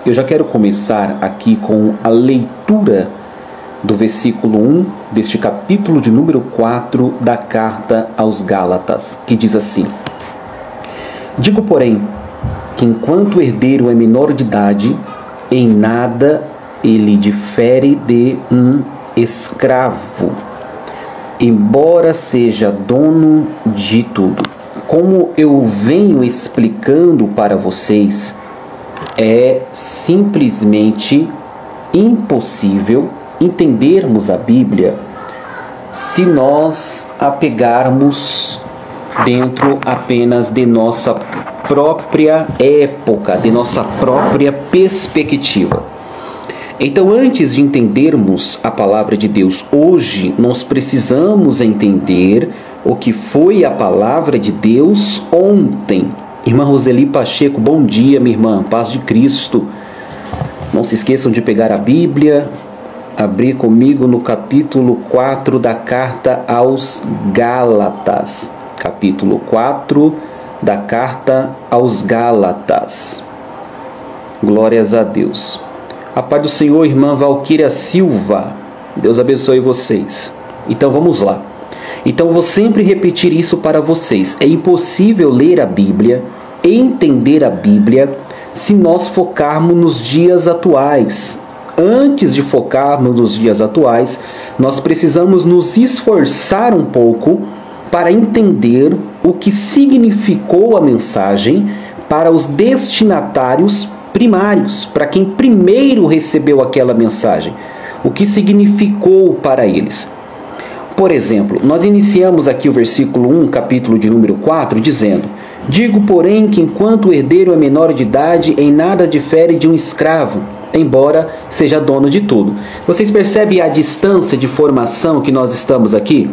Eu já quero começar aqui com a leitura do versículo 1 deste capítulo de número 4 da carta aos Gálatas, que diz assim: Digo, porém, que enquanto o herdeiro é menor de idade, em nada ele difere de um escravo, embora seja dono de tudo. Como eu venho explicando para vocês, é simplesmente impossível entendermos a Bíblia se nós a pegarmos dentro apenas de nossa própria época, de nossa própria perspectiva. Então, antes de entendermos a palavra de Deus hoje, nós precisamos entender o que foi a palavra de Deus ontem. Irmã Roseli Pacheco, bom dia, minha irmã, paz de Cristo. Não se esqueçam de pegar a Bíblia, abrir comigo no capítulo 4 da carta aos Gálatas. Capítulo 4 da carta aos Gálatas. Glórias a Deus. A paz do Senhor, irmã Valquíria Silva. Deus abençoe vocês. Então vamos lá. Então vou sempre repetir isso para vocês. É impossível ler a Bíblia, entender a Bíblia, se nós focarmos nos dias atuais. Antes de focarmos nos dias atuais, nós precisamos nos esforçar um pouco para entender o que significou a mensagem para os destinatários primários, para quem primeiro recebeu aquela mensagem. O que significou para eles. Por exemplo, nós iniciamos aqui o versículo 1, capítulo de número 4, dizendo: Digo, porém, que enquanto o herdeiro é menor de idade, em nada difere de um escravo, embora seja dono de tudo. Vocês percebem a distância de formação que nós estamos aqui?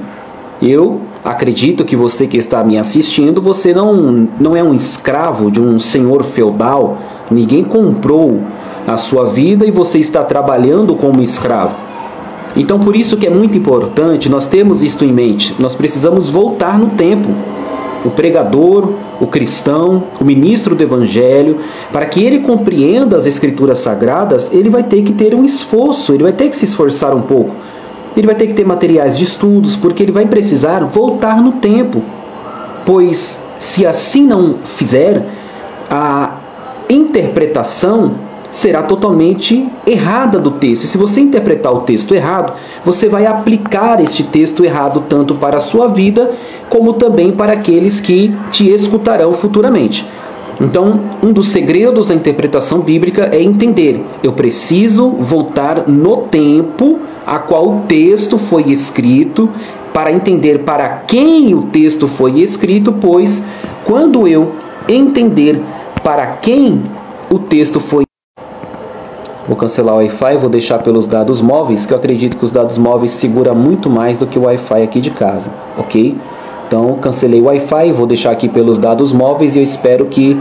Eu acredito que você que está me assistindo, você não é um escravo de um senhor feudal. Ninguém comprou a sua vida e você está trabalhando como escravo. Então, por isso que é muito importante nós termos isto em mente. Nós precisamos voltar no tempo. O pregador, o cristão, o ministro do evangelho, para que ele compreenda as escrituras sagradas, ele vai ter que ter um esforço, ele vai ter que se esforçar um pouco. Ele vai ter que ter materiais de estudos, porque ele vai precisar voltar no tempo. Pois, se assim não fizer, a interpretação será totalmente errada do texto. E se você interpretar o texto errado, você vai aplicar este texto errado tanto para a sua vida, como também para aqueles que te escutarão futuramente. Então, um dos segredos da interpretação bíblica é entender: eu preciso voltar no tempo a qual o texto foi escrito, para entender para quem o texto foi escrito, pois quando eu entender para quem o texto foi... Vou cancelar o Wi-Fi, vou deixar pelos dados móveis, que eu acredito que os dados móveis seguram muito mais do que o Wi-Fi aqui de casa, ok? Então, cancelei o Wi-Fi, vou deixar aqui pelos dados móveis e eu espero que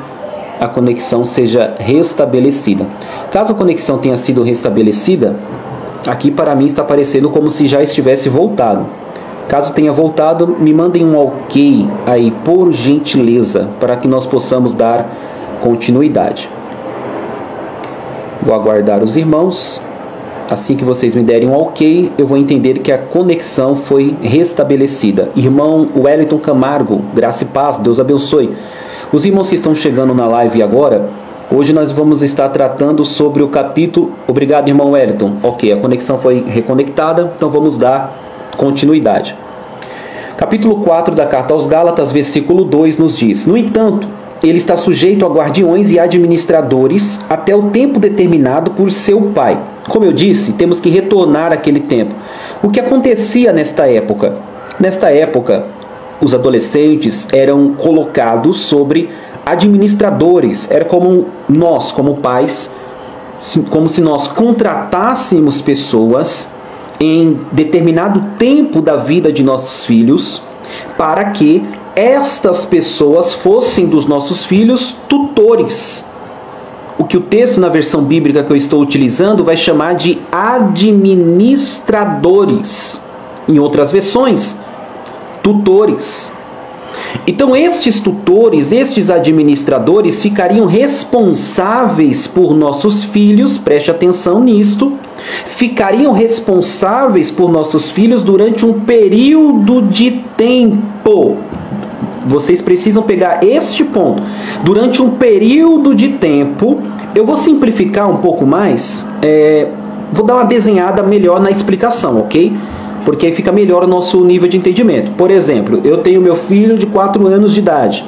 a conexão seja restabelecida. Caso a conexão tenha sido restabelecida, aqui para mim está aparecendo como se já estivesse voltado. Caso tenha voltado, me mandem um ok aí, por gentileza, para que nós possamos dar continuidade. Vou aguardar os irmãos. Assim que vocês me derem um ok, eu vou entender que a conexão foi restabelecida. Irmão Wellington Camargo, graça e paz, Deus abençoe. Os irmãos que estão chegando na live agora, hoje nós vamos estar tratando sobre o capítulo... Obrigado, irmão Wellington. Ok, a conexão foi reconectada, então vamos dar continuidade. Capítulo 4 da carta aos Gálatas, versículo 2 nos diz: No entanto, ele está sujeito a guardiões e administradores até o tempo determinado por seu pai. Como eu disse, temos que retornar àquele tempo. O que acontecia nesta época? Nesta época, os adolescentes eram colocados sobre administradores. Era como nós, como pais, como se nós contratássemos pessoas em determinado tempo da vida de nossos filhos, para que estas pessoas fossem dos nossos filhos tutores. O que o texto na versão bíblica que eu estou utilizando vai chamar de administradores. Em outras versões, tutores. Então estes tutores, estes administradores ficariam responsáveis por nossos filhos, preste atenção nisto, ficariam responsáveis por nossos filhos durante um período de tempo. Vocês precisam pegar este ponto. Durante um período de tempo, eu vou simplificar um pouco mais, vou dar uma desenhada melhor na explicação, ok? Porque aí fica melhor o nosso nível de entendimento. Por exemplo, eu tenho meu filho de 4 anos de idade.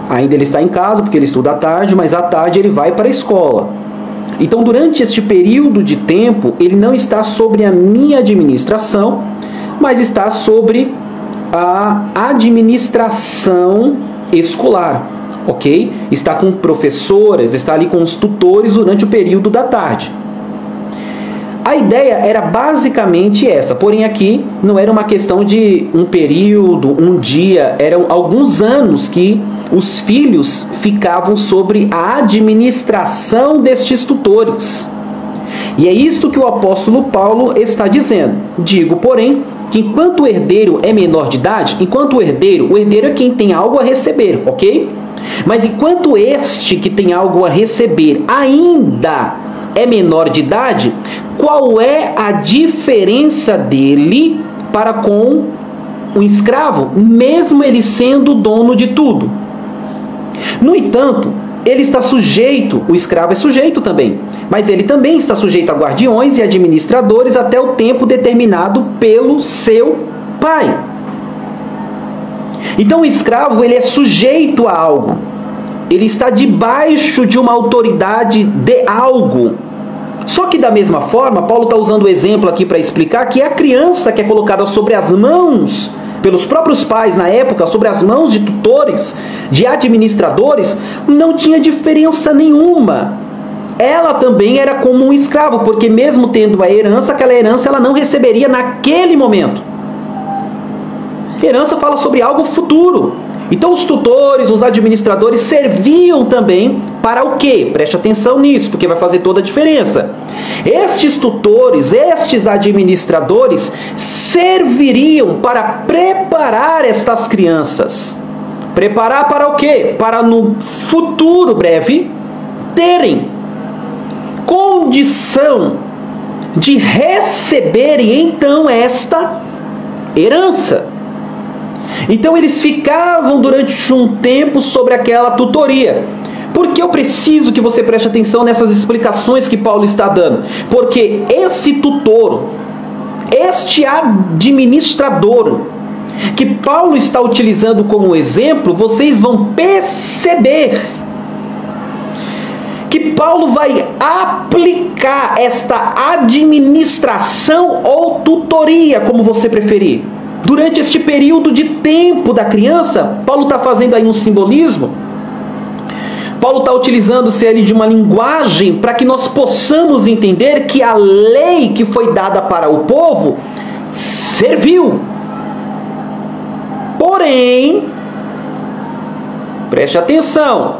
Ainda ele está em casa, porque ele estuda à tarde, mas à tarde ele vai para a escola. Então, durante este período de tempo, ele não está sobre a minha administração, mas está sobre a administração escolar, ok? Está com professoras, está ali com os tutores durante o período da tarde. A ideia era basicamente essa, porém aqui não era uma questão de um período, um dia, eram alguns anos que os filhos ficavam sobre a administração destes tutores. E é isto que o apóstolo Paulo está dizendo. Digo, porém, que enquanto o herdeiro é menor de idade, enquanto o herdeiro é quem tem algo a receber, ok? Mas enquanto este que tem algo a receber ainda é menor de idade, qual é a diferença dele para com o escravo, mesmo ele sendo dono de tudo? No entanto, ele está sujeito, o escravo é sujeito também, mas ele também está sujeito a guardiões e administradores até o tempo determinado pelo seu pai. Então o escravo, ele é sujeito a algo. Ele está debaixo de uma autoridade de algo. Só que da mesma forma, Paulo está usando o exemplo aqui para explicar que a criança que é colocada sobre as mãos, pelos próprios pais na época, sobre as mãos de tutores, de administradores, não tinha diferença nenhuma. Ela também era como um escravo, porque mesmo tendo a herança, aquela herança ela não receberia naquele momento. Herança fala sobre algo futuro. Então os tutores, os administradores serviam também para o quê? Preste atenção nisso, porque vai fazer toda a diferença. Estes tutores, estes administradores serviriam para preparar estas crianças. Preparar para o quê? Para no futuro breve terem condição de receberem então esta herança. Então eles ficavam durante um tempo sobre aquela tutoria. Por que eu preciso que você preste atenção nessas explicações que Paulo está dando? Porque esse tutor, este administrador, que Paulo está utilizando como exemplo, vocês vão perceber que Paulo vai aplicar esta administração ou tutoria, como você preferir. Durante este período de tempo da criança, Paulo está fazendo aí um simbolismo. Paulo está utilizando-se ali de uma linguagem para que nós possamos entender que a lei que foi dada para o povo serviu. Porém, preste atenção,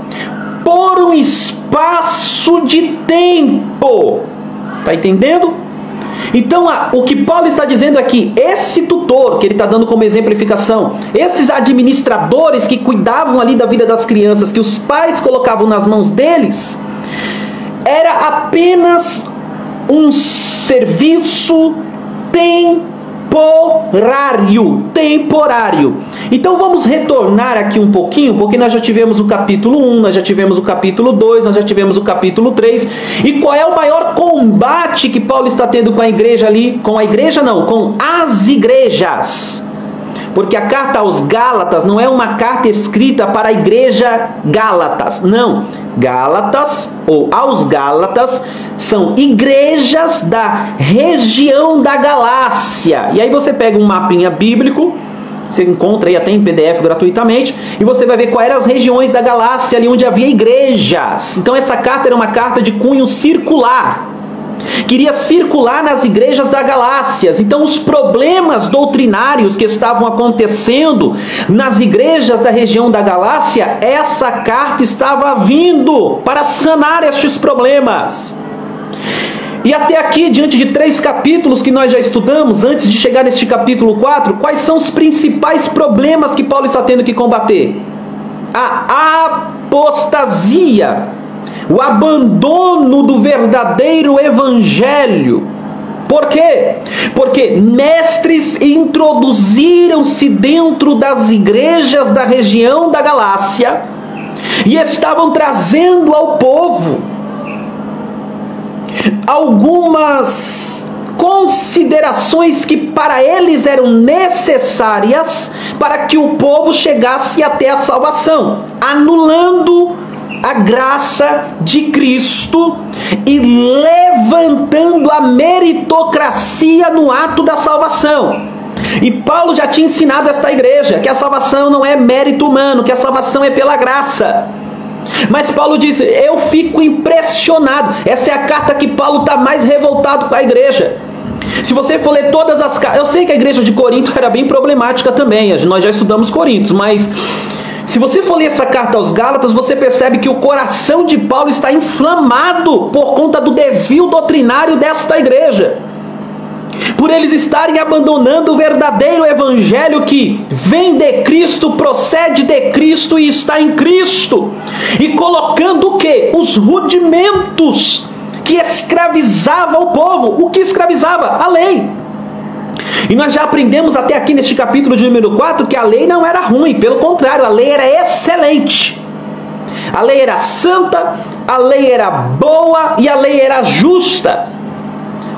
por um espaço de tempo. Está entendendo? Então, o que Paulo está dizendo aqui, esse tutor, que ele está dando como exemplificação, esses administradores que cuidavam ali da vida das crianças, que os pais colocavam nas mãos deles, era apenas um serviço temporário. Então vamos retornar aqui um pouquinho, porque nós já tivemos o capítulo 1, nós já tivemos o capítulo 2, nós já tivemos o capítulo 3. E qual é o maior combate que Paulo está tendo com a igreja ali? Com a igreja não, com as igrejas. Porque a carta aos Gálatas não é uma carta escrita para a igreja Gálatas. Não. Gálatas, ou aos Gálatas, são igrejas da região da Galácia. E aí você pega um mapinha bíblico, você encontra aí até em PDF gratuitamente, e você vai ver quais eram as regiões da Galácia ali onde havia igrejas. Então essa carta era uma carta de cunho circular. Queria circular nas igrejas da Galácia. Então os problemas doutrinários que estavam acontecendo nas igrejas da região da Galácia, essa carta estava vindo para sanar estes problemas. E até aqui, diante de 3 capítulos que nós já estudamos, antes de chegar neste capítulo 4, quais são os principais problemas que Paulo está tendo que combater? A apostasia, o abandono do verdadeiro evangelho. Por quê? Porque mestres introduziram-se dentro das igrejas da região da Galácia e estavam trazendo ao povo algumas considerações que para eles eram necessárias para que o povo chegasse até a salvação, anulando a graça de Cristo e levantando a meritocracia no ato da salvação. E Paulo já tinha ensinado esta igreja que a salvação não é mérito humano, que a salvação é pela graça. Mas Paulo disse, eu fico impressionado. Essa é a carta que Paulo está mais revoltado com a igreja. Se você for ler todas as cartas, eu sei que a igreja de Corinto era bem problemática também, nós já estudamos Corintos, mas se você for ler essa carta aos Gálatas, você percebe que o coração de Paulo está inflamado por conta do desvio doutrinário desta igreja. Por eles estarem abandonando o verdadeiro evangelho que vem de Cristo, procede de Cristo e está em Cristo. E colocando o quê? Os rudimentos que escravizavam o povo. O que escravizava? A lei. E nós já aprendemos até aqui neste capítulo de número 4 que a lei não era ruim, pelo contrário, a lei era excelente. A lei era santa, a lei era boa e a lei era justa.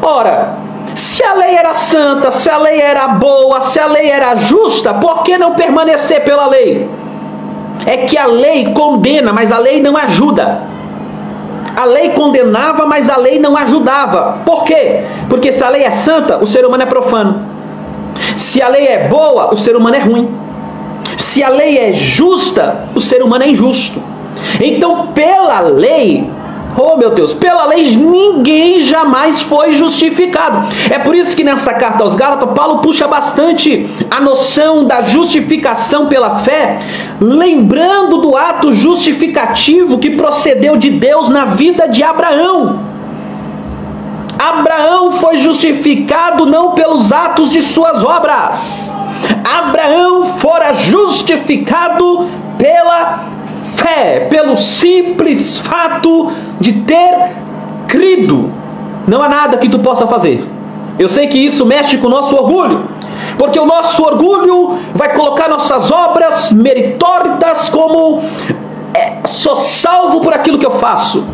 Ora, se a lei era santa, se a lei era boa, se a lei era justa, por que não permanecer pela lei? É que a lei condena, mas a lei não ajuda. A lei condenava, mas a lei não ajudava. Por quê? Porque se a lei é santa, o ser humano é profano. Se a lei é boa, o ser humano é ruim. Se a lei é justa, o ser humano é injusto. Então, pela lei, oh meu Deus, pela lei ninguém jamais foi justificado. É por isso que nessa carta aos Gálatas, Paulo puxa bastante a noção da justificação pela fé, lembrando do ato justificativo que procedeu de Deus na vida de Abraão. Abraão foi justificado não pelos atos de suas obras. Abraão fora justificado pela fé, pelo simples fato de ter crido. Não há nada que tu possa fazer. Eu sei que isso mexe com o nosso orgulho, porque o nosso orgulho vai colocar nossas obras meritórias como sou salvo por aquilo que eu faço,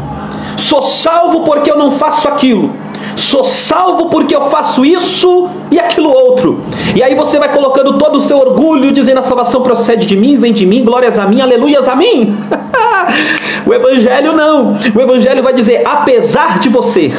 sou salvo porque eu não faço aquilo, sou salvo porque eu faço isso e aquilo outro. E aí você vai colocando todo o seu orgulho, dizendo a salvação procede de mim, vem de mim, glórias a mim, aleluias a mim. O evangelho não. O evangelho vai dizer, apesar de você,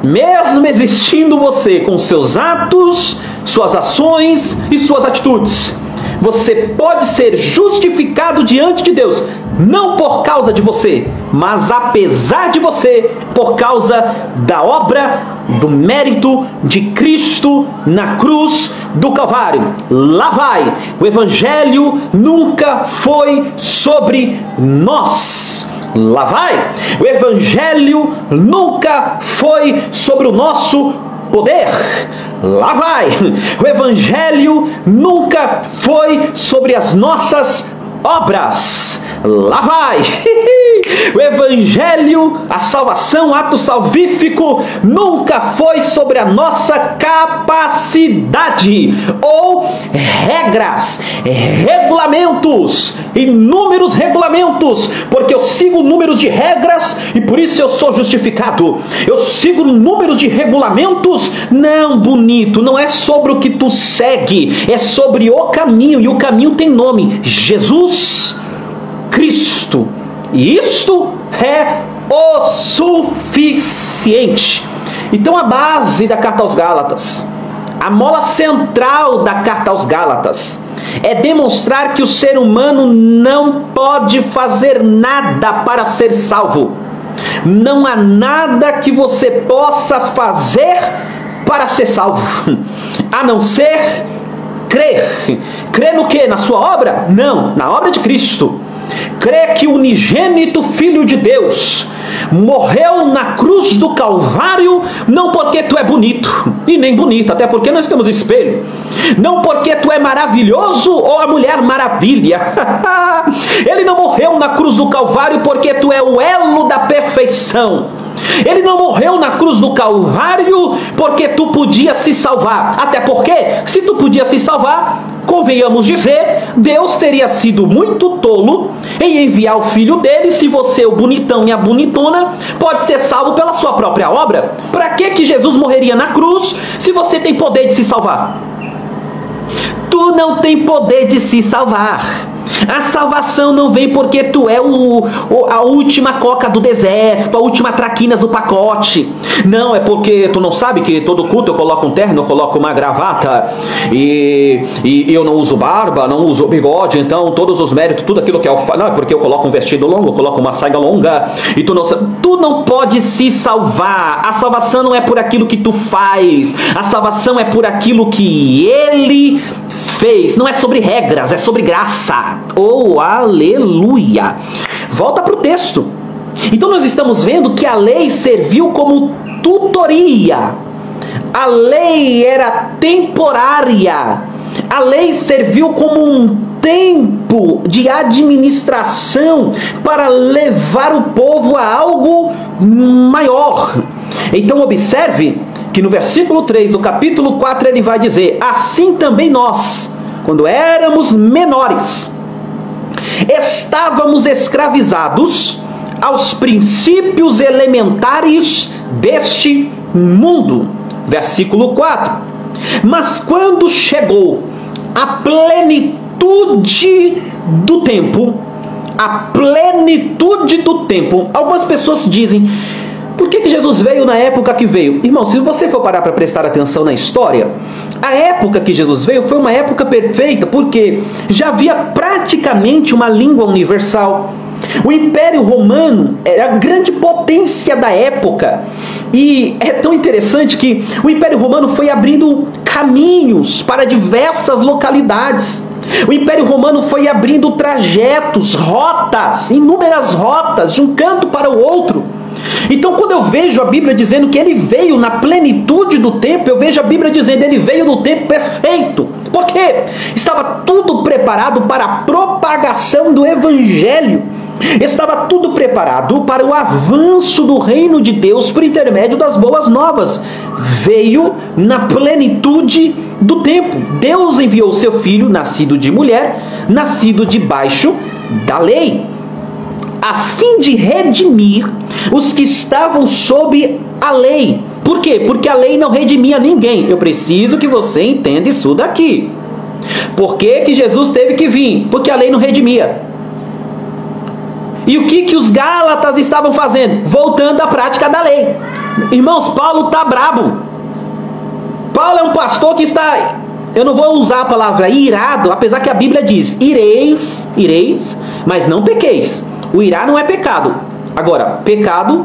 mesmo existindo você com seus atos, suas ações e suas atitudes, você pode ser justificado diante de Deus, não por causa de você, mas apesar de você, por causa da obra, do mérito de Cristo na cruz do Calvário. Lá vai, o evangelho nunca foi sobre nós. Lá vai, o evangelho nunca foi sobre o nosso poder. Lá vai, o evangelho nunca foi sobre as nossas obras. Lá vai, o evangelho, a salvação, o ato salvífico nunca foi sobre a nossa capacidade ou regras, regulamentos, inúmeros regulamentos, porque eu sigo números de regras e por isso eu sou justificado. Eu sigo números de regulamentos, não, bonito, não é sobre o que tu segue, é sobre o caminho, e o caminho tem nome, Jesus Cristo. E isto é o suficiente. Então a base da carta aos Gálatas, a mola central da carta aos Gálatas, é demonstrar que o ser humano não pode fazer nada para ser salvo. Não há nada que você possa fazer para ser salvo, a não ser crer. Crer no quê? Na sua obra? Não, na obra de Cristo. crê que o unigênito Filho de Deus morreu na cruz do Calvário, não porque tu é bonito, e nem bonita, até porque nós temos espelho, não porque tu é maravilhoso ou a Mulher Maravilha. Ele não morreu na cruz do Calvário porque tu é o elo da perfeição. Ele não morreu na cruz do Calvário porque tu podia se salvar. Até porque, se tu podia se salvar, convenhamos dizer, Deus teria sido muito tolo em enviar o Filho dele, se você, o bonitão e a bonitona, pode ser salvo pela sua própria obra. Para que Jesus morreria na cruz se você tem poder de se salvar? Tu não tem poder de se salvar. A salvação não vem porque tu é a última coca do deserto, a última traquinas do pacote. Não, é porque tu não sabe que todo culto eu coloco um terno, eu coloco uma gravata e eu não uso barba, não uso bigode, então todos os méritos, tudo aquilo que não, é porque eu coloco um vestido longo, eu coloco uma saia longa e tu não pode se salvar. A salvação não é por aquilo que tu faz, a salvação é por aquilo que Ele fez. Não é sobre regras, é sobre graça. Oh, aleluia! Volta para o texto. Então nós estamos vendo que a lei serviu como tutoria. A lei era temporária. A lei serviu como um tempo de administração para levar o povo a algo maior. Então observe que no versículo 3 do capítulo 4 ele vai dizer: assim também nós, quando éramos menores, estávamos escravizados aos princípios elementares deste mundo. Versículo 4. Mas quando chegou a plenitude do tempo, algumas pessoas dizem: por que Jesus veio na época que veio? Irmão, se você for parar para prestar atenção na história, a época que Jesus veio foi uma época perfeita, porque já havia praticamente uma língua universal. O Império Romano era a grande potência da época. E é tão interessante que o Império Romano foi abrindo caminhos para diversas localidades. O Império Romano foi abrindo trajetos, rotas, inúmeras rotas, de um canto para o outro. Então, quando eu vejo a Bíblia dizendo que ele veio na plenitude do tempo, eu vejo a Bíblia dizendo que ele veio no tempo perfeito. Por quê? Estava tudo preparado para a propagação do Evangelho. Estava tudo preparado para o avanço do reino de Deus por intermédio das boas novas. Veio na plenitude do tempo. Deus enviou seu filho, nascido de mulher, nascido debaixo da lei, a fim de redimir os que estavam sob a lei. Por quê? Porque a lei não redimia ninguém. Eu preciso que você entenda isso daqui. Por que Jesus teve que vir? Porque a lei não redimia. E o que os Gálatas estavam fazendo? Voltando à prática da lei. Irmãos, Paulo está brabo. Paulo é um pastor que está... Eu não vou usar a palavra irado, apesar que a Bíblia diz: ireis, mas não pequeis. O irar não é pecado. Agora, pecado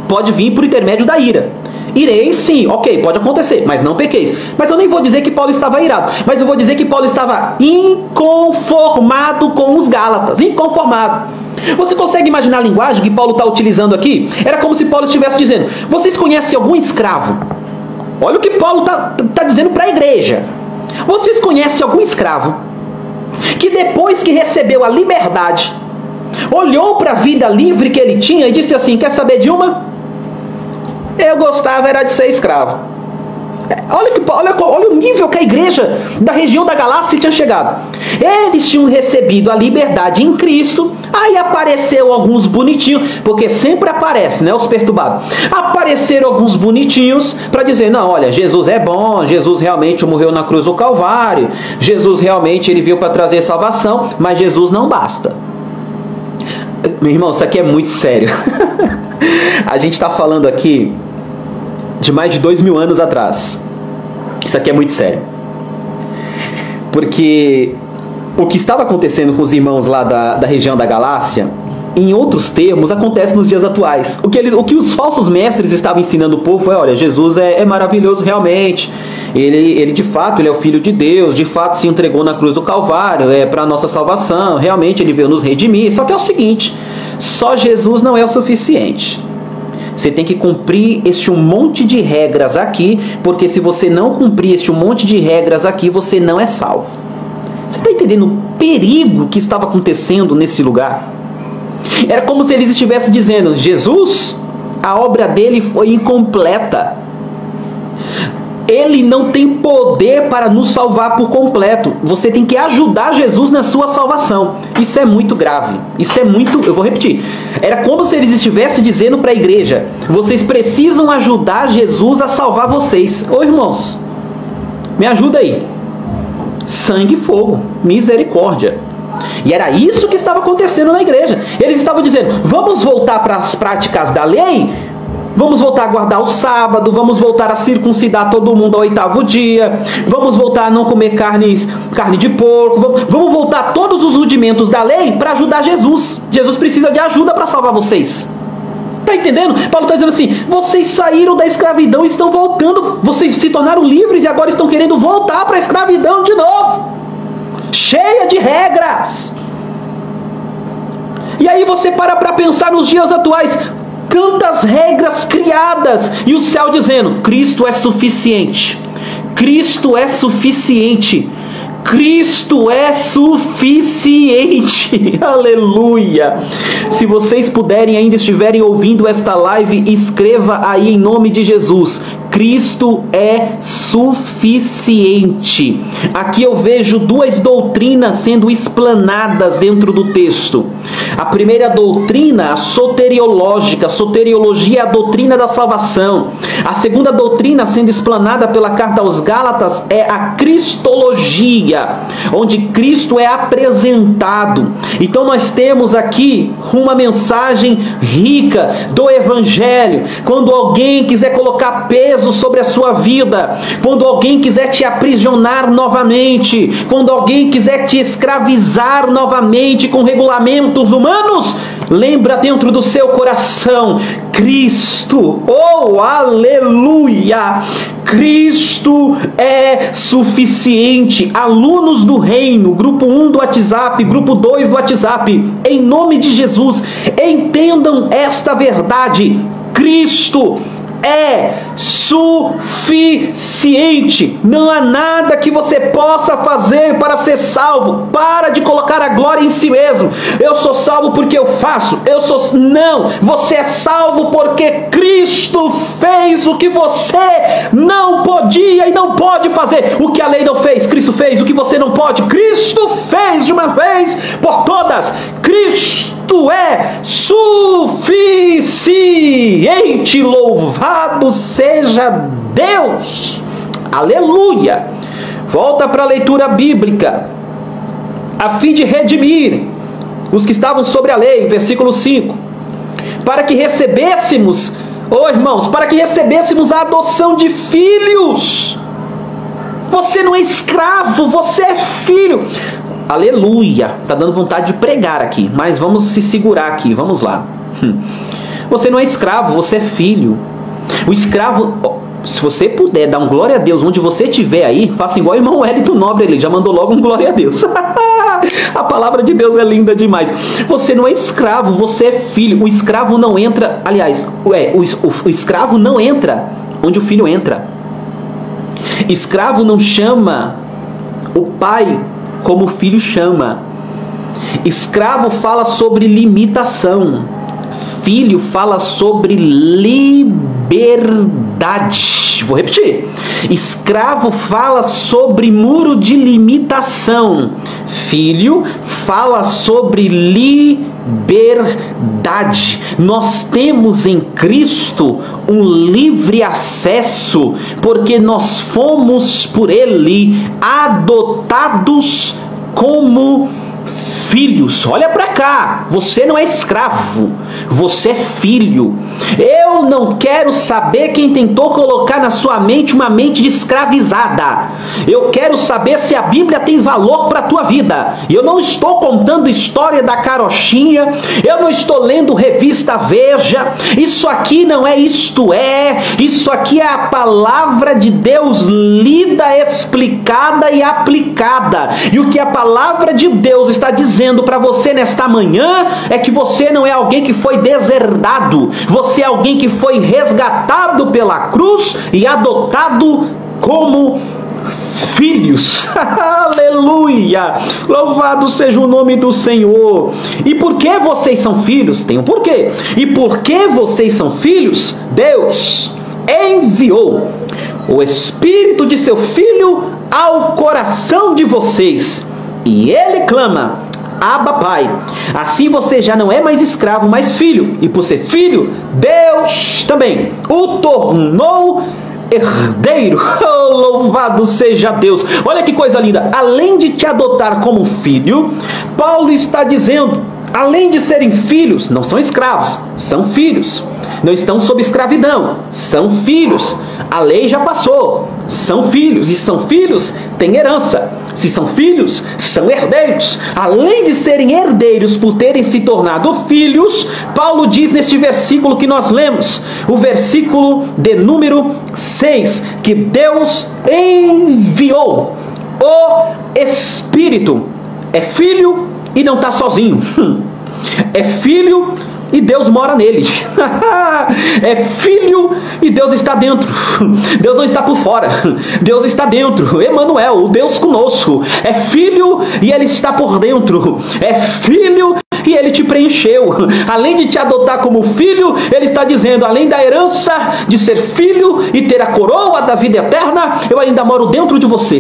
pode vir por intermédio da ira. Ireis, sim, ok, pode acontecer, mas não pequeis. Mas eu nem vou dizer que Paulo estava irado, mas eu vou dizer que Paulo estava inconformado com os Gálatas. Inconformado. Você consegue imaginar a linguagem que Paulo está utilizando aqui? Era como se Paulo estivesse dizendo: vocês conhecem algum escravo? Olha o que Paulo está dizendo para a igreja. Vocês conhecem algum escravo que depois que recebeu a liberdade, olhou para a vida livre que ele tinha e disse assim: quer saber de uma? Eu gostava era de ser escravo. Olha o nível que a igreja da região da Galácia tinha chegado. Eles tinham recebido a liberdade em Cristo. Aí apareceu alguns bonitinhos, porque sempre aparece, né, os perturbados. Apareceram alguns bonitinhos para dizer: não, olha, Jesus é bom, Jesus realmente morreu na cruz do Calvário, Jesus realmente ele veio para trazer salvação, mas Jesus não basta. Meu irmão, isso aqui é muito sério. A gente está falando aqui de mais de 2000 anos atrás. Isso aqui é muito sério. Porque o que estava acontecendo com os irmãos lá da região da Galácia em outros termos, acontece nos dias atuais. O que os falsos mestres estavam ensinando o povo foi: olha, Jesus é maravilhoso realmente, ele de fato ele é o Filho de Deus, de fato se entregou na cruz do Calvário, para a nossa salvação, realmente ele veio nos redimir. Só que é o seguinte, só Jesus não é o suficiente. Você tem que cumprir este um monte de regras aqui, porque se você não cumprir este um monte de regras aqui, você não é salvo. Você está entendendo o perigo que estava acontecendo nesse lugar? Era como se eles estivessem dizendo: Jesus, a obra dele foi incompleta. Ele não tem poder para nos salvar por completo. Você tem que ajudar Jesus na sua salvação. Isso é muito grave. Isso é muito... Eu vou repetir. Era como se eles estivessem dizendo para a igreja: vocês precisam ajudar Jesus a salvar vocês. Ô irmãos, me ajuda aí. Sangue e fogo. Misericórdia. E era isso que estava acontecendo na igreja. Eles estavam dizendo: vamos voltar para as práticas da lei? Vamos voltar a guardar o sábado, vamos voltar a circuncidar todo mundo ao 8º dia, vamos voltar a não comer carne de porco, vamos voltar a todos os rudimentos da lei para ajudar Jesus. Jesus precisa de ajuda para salvar vocês. Está entendendo? Paulo está dizendo assim: vocês saíram da escravidão e estão voltando, vocês se tornaram livres e agora estão querendo voltar para a escravidão de novo, cheia de regras. E aí você para pensar nos dias atuais, tantas regras criadas, e o céu dizendo: Cristo é suficiente, Cristo é suficiente, Cristo é suficiente. Aleluia. Se vocês puderem, ainda estiverem ouvindo esta live, escreva aí em nome de Jesus: Cristo é suficiente. Aqui eu vejo duas doutrinas sendo explanadas dentro do texto. A primeira doutrina, a soteriológica. Soteriologia é a doutrina da salvação. A segunda doutrina sendo explanada pela carta aos Gálatas é a cristologia, onde Cristo é apresentado. Então nós temos aqui uma mensagem rica do Evangelho. Quando alguém quiser colocar peso sobre a sua vida, quando alguém quiser te aprisionar novamente, quando alguém quiser te escravizar novamente com regulamentos humanos, lembra dentro do seu coração: Cristo, oh aleluia, Cristo é suficiente. Alunos do reino, grupo 1 do WhatsApp, grupo 2 do WhatsApp, em nome de Jesus, entendam esta verdade: Cristo é suficiente. Não há nada que você possa fazer para ser salvo. Para de colocar a glória em si mesmo. Eu sou salvo porque eu faço. Não, você é salvo porque Cristo fez o que você não podia e não pode fazer. O que a lei não fez, Cristo fez. O que você não pode, Cristo fez de uma vez por todas. Cristo é suficiente. Louvado seja Deus. Aleluia. Volta para a leitura bíblica. A fim de redimir os que estavam sobre a lei, versículo 5, para que recebêssemos, irmãos, para que recebêssemos a adoção de filhos. Você não é escravo, você é filho. Aleluia. Tá dando vontade de pregar aqui, mas vamos se segurar aqui, vamos lá. Você não é escravo, você é filho. O escravo, se você puder dar um glória a Deus onde você estiver aí, faça igual o irmão Wellington Nobre, ele já mandou logo um glória a Deus. A palavra de Deus é linda demais. Você não é escravo, você é filho. O escravo não entra, aliás, o escravo não entra onde o filho entra. Escravo não chama o pai como o filho chama. Escravo fala sobre limitação. Filho fala sobre liberdade. Vou repetir. Escravo fala sobre muro de limitação. Filho fala sobre liberdade. Nós temos em Cristo um livre acesso, porque nós fomos por Ele adotados como filhos. Olha para cá, você não é escravo, você é filho. Eu não quero saber quem tentou colocar na sua mente uma mente de escravizada. Eu quero saber se a Bíblia tem valor para a tua vida. E eu não estou contando história da carochinha, eu não estou lendo revista Veja. Isso aqui não é isto é, isso aqui é a palavra de Deus lida, explicada e aplicada. E o que a palavra de Deus está dizendo para você nesta manhã é que você não é alguém que foi deserdado, você é alguém que foi resgatado pela cruz e adotado como filhos. Aleluia! Louvado seja o nome do Senhor. E por que vocês são filhos? Tem um porquê. E por que vocês são filhos? Deus enviou o Espírito de seu Filho ao coração de vocês, e ele clama: Abba, Pai. Assim você já não é mais escravo, mas filho. E por ser filho, Deus também o tornou herdeiro. Oh, louvado seja Deus. Olha que coisa linda. Além de te adotar como filho, Paulo está dizendo, além de serem filhos, não são escravos, são filhos. Não estão sob escravidão, são filhos. A lei já passou, são filhos. E são filhos, têm herança. Se são filhos, são herdeiros. Além de serem herdeiros por terem se tornado filhos, Paulo diz neste versículo que nós lemos, o versículo de número 6, que Deus enviou o Espírito. É filho e não está sozinho. É filho e Deus mora nele. É filho e Deus está dentro. Deus não está por fora, Deus está dentro. Emanuel, o Deus conosco. É filho e ele está por dentro. É filho e ele te preencheu. Além de te adotar como filho, ele está dizendo, além da herança de ser filho e ter a coroa da vida eterna, eu ainda moro dentro de você.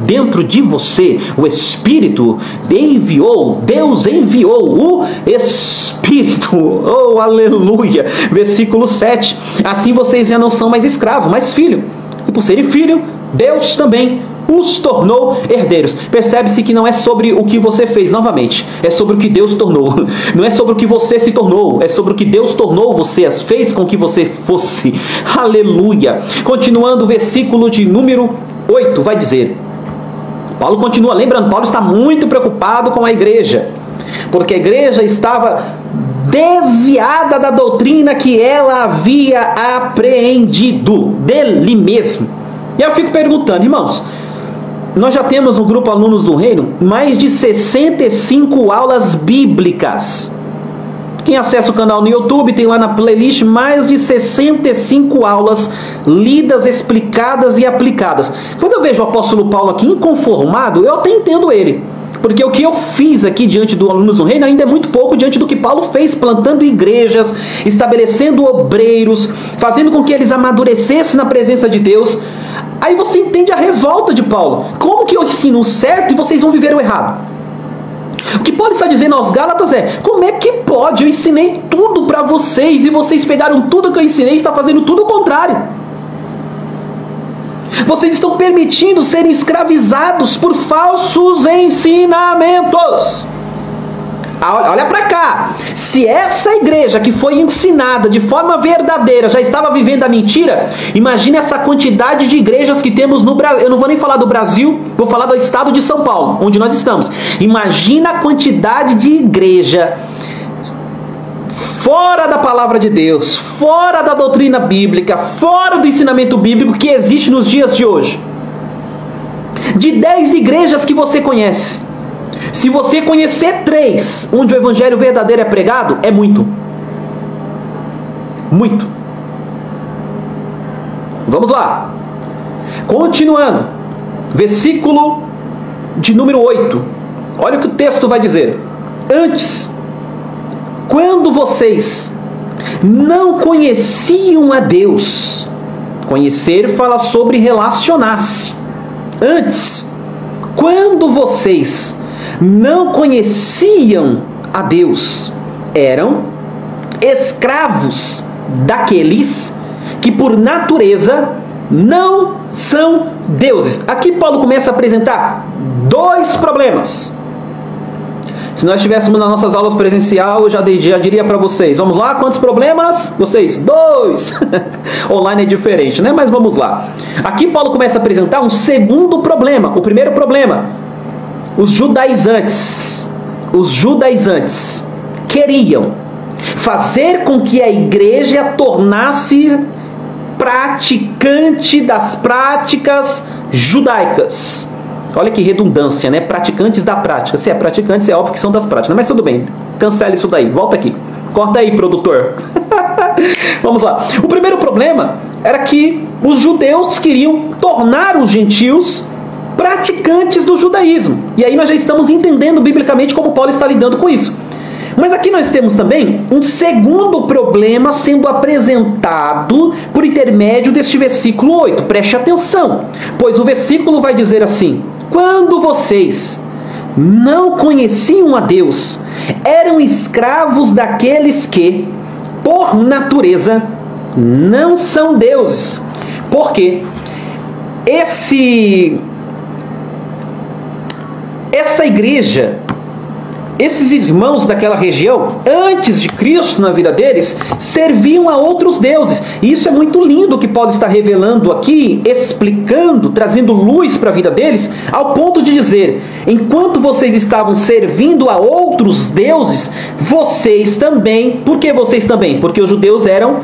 Dentro de você, o Espírito enviou, Deus enviou o Espírito. Oh, aleluia. Versículo 7. Assim vocês já não são mais escravos, mas filho. E por serem filho, Deus também os tornou herdeiros. Percebe-se que não é sobre o que você fez, novamente, é sobre o que Deus tornou. Não é sobre o que você se tornou, é sobre o que Deus tornou você, fez com que você fosse. Aleluia. Continuando o versículo de número 8, vai dizer, Paulo continua, lembrando, Paulo está muito preocupado com a igreja, porque a igreja estava desviada da doutrina que ela havia apreendido dele mesmo. E eu fico perguntando, irmãos, nós já temos no grupo Alunos do Reino mais de 65 aulas bíblicas. Quem acessa o canal no YouTube tem lá na playlist mais de 65 aulas lidas, explicadas e aplicadas. Quando eu vejo o apóstolo Paulo aqui inconformado, eu até entendo ele. Porque o que eu fiz aqui diante do Alunos do Reino ainda é muito pouco diante do que Paulo fez, plantando igrejas, estabelecendo obreiros, fazendo com que eles amadurecessem na presença de Deus. Aí você entende a revolta de Paulo. Como que eu ensino o certo e vocês vão viver o errado? O que Paulo está dizendo aos Gálatas é, como é que pode? Eu ensinei tudo para vocês e vocês pegaram tudo que eu ensinei e estão fazendo tudo o contrário. Vocês estão permitindo serem escravizados por falsos ensinamentos. Olha para cá. Se essa igreja que foi ensinada de forma verdadeira já estava vivendo a mentira, imagine essa quantidade de igrejas que temos no Brasil. Eu não vou nem falar do Brasil, vou falar do estado de São Paulo, onde nós estamos. Imagina a quantidade de igreja fora da palavra de Deus, fora da doutrina bíblica, fora do ensinamento bíblico que existe nos dias de hoje. De 10 igrejas que você conhece, se você conhecer 3 onde o evangelho verdadeiro é pregado, é muito. Muito. Vamos lá. Continuando. Versículo de número 8. Olha o que o texto vai dizer. Antes, quando vocês não conheciam a Deus, conhecer fala sobre relacionar-se. Antes, quando vocês não conheciam a Deus, eram escravos daqueles que por natureza não são deuses. Aqui Paulo começa a apresentar 2 problemas. Se nós estivéssemos nas nossas aulas presencial, eu já diria para vocês, vamos lá, quantos problemas? Vocês, 2! Online é diferente, né? Mas vamos lá. Aqui Paulo começa a apresentar um segundo problema. O primeiro problema, os judaizantes queriam fazer com que a igreja tornasse praticante das práticas judaicas. Olha que redundância, né? Praticantes da prática. Se é praticantes, é óbvio que são das práticas. Mas tudo bem, cancela isso daí. Volta aqui. Corta aí, produtor. Vamos lá. O primeiro problema era que os judeus queriam tornar os gentios praticantes do judaísmo. E aí nós já estamos entendendo biblicamente como Paulo está lidando com isso. Mas aqui nós temos também um segundo problema sendo apresentado por intermédio deste versículo 8. Preste atenção, pois o versículo vai dizer assim: quando vocês não conheciam a Deus, eram escravos daqueles que, por natureza, não são deuses. Porque essa igreja, esses irmãos daquela região, antes de Cristo na vida deles, serviam a outros deuses. E isso é muito lindo que Paulo está revelando aqui, explicando, trazendo luz para a vida deles, ao ponto de dizer: enquanto vocês estavam servindo a outros deuses, vocês também. Por que vocês também? Porque os judeus eram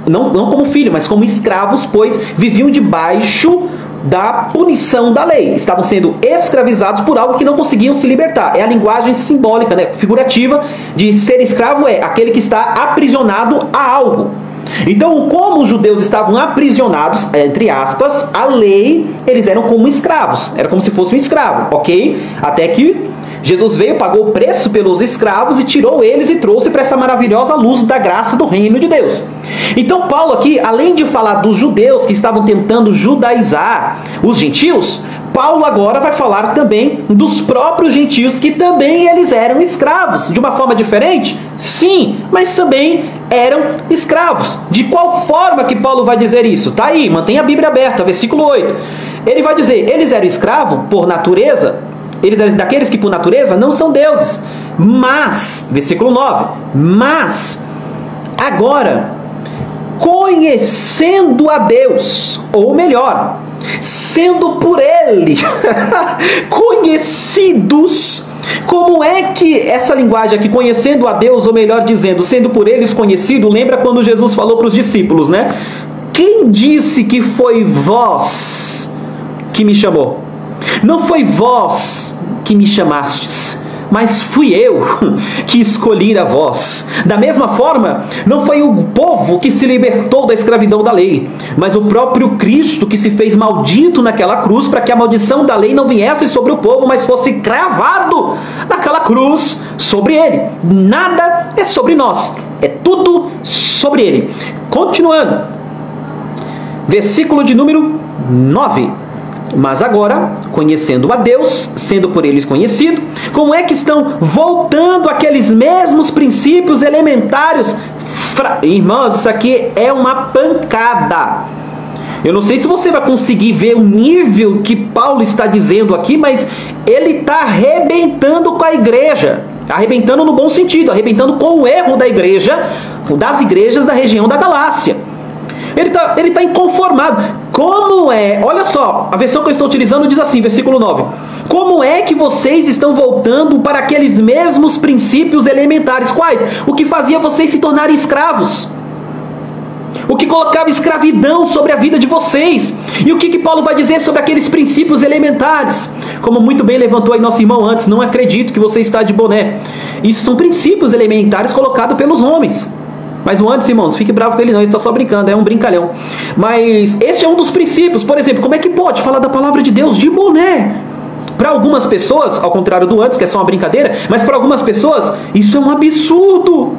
não como filhos, mas como escravos, pois viviam debaixo da punição da lei. Estavam sendo escravizados por algo que não conseguiam se libertar. É a linguagem simbólica, né, figurativa de ser escravo, é aquele que está aprisionado a algo. Então, como os judeus estavam aprisionados, entre aspas, a lei, eles eram como escravos. Era como se fosse um escravo, ok? Até que Jesus veio, pagou o preço pelos escravos e tirou eles e trouxe para essa maravilhosa luz da graça do reino de Deus. Então Paulo aqui, além de falar dos judeus que estavam tentando judaizar os gentios, Paulo agora vai falar também dos próprios gentios que também eles eram escravos. De uma forma diferente? Sim, mas também eram escravos. De qual forma que Paulo vai dizer isso? Tá aí, mantenha a Bíblia aberta, versículo 8. Ele vai dizer, eles eram escravos por natureza, eles eram daqueles que por natureza não são deuses. Mas, versículo 9, mas agora, conhecendo a Deus, ou melhor, sendo por Ele conhecidos. Como é que essa linguagem aqui, conhecendo a Deus, ou melhor dizendo, sendo por eles conhecido, lembra quando Jesus falou para os discípulos, né? Quem disse que foi vós que me chamou? Não foi vós que me chamastes, mas fui eu que escolhi a vós. Da mesma forma, não foi o povo que se libertou da escravidão da lei, mas o próprio Cristo que se fez maldito naquela cruz, para que a maldição da lei não viesse sobre o povo, mas fosse cravado naquela cruz sobre ele. Nada é sobre nós, é tudo sobre ele. Continuando, versículo de número 9. Mas agora, conhecendo a Deus, sendo por eles conhecido, como é que estão voltando aqueles mesmos princípios elementares? Irmãos, isso aqui é uma pancada. Eu não sei se você vai conseguir ver o nível que Paulo está dizendo aqui, mas ele está arrebentando com a igreja. Arrebentando no bom sentido, arrebentando com o erro da igreja, das igrejas da região da Galácia. Ele tá inconformado. Como é? Olha só, a versão que eu estou utilizando diz assim, versículo 9. Como é que vocês estão voltando para aqueles mesmos princípios elementares? Quais? O que fazia vocês se tornarem escravos. O que colocava escravidão sobre a vida de vocês. E o que Paulo vai dizer sobre aqueles princípios elementares? Como muito bem levantou aí nosso irmão antes, não acredito que você está de boné. Isso são princípios elementares colocados pelos homens. Mas o antes, irmãos, fique bravo com ele não, ele está só brincando, é um brincalhão. Mas este é um dos princípios. Por exemplo, como é que pode falar da palavra de Deus de boné? Para algumas pessoas, ao contrário do antes, que é só uma brincadeira, mas para algumas pessoas, isso é um absurdo.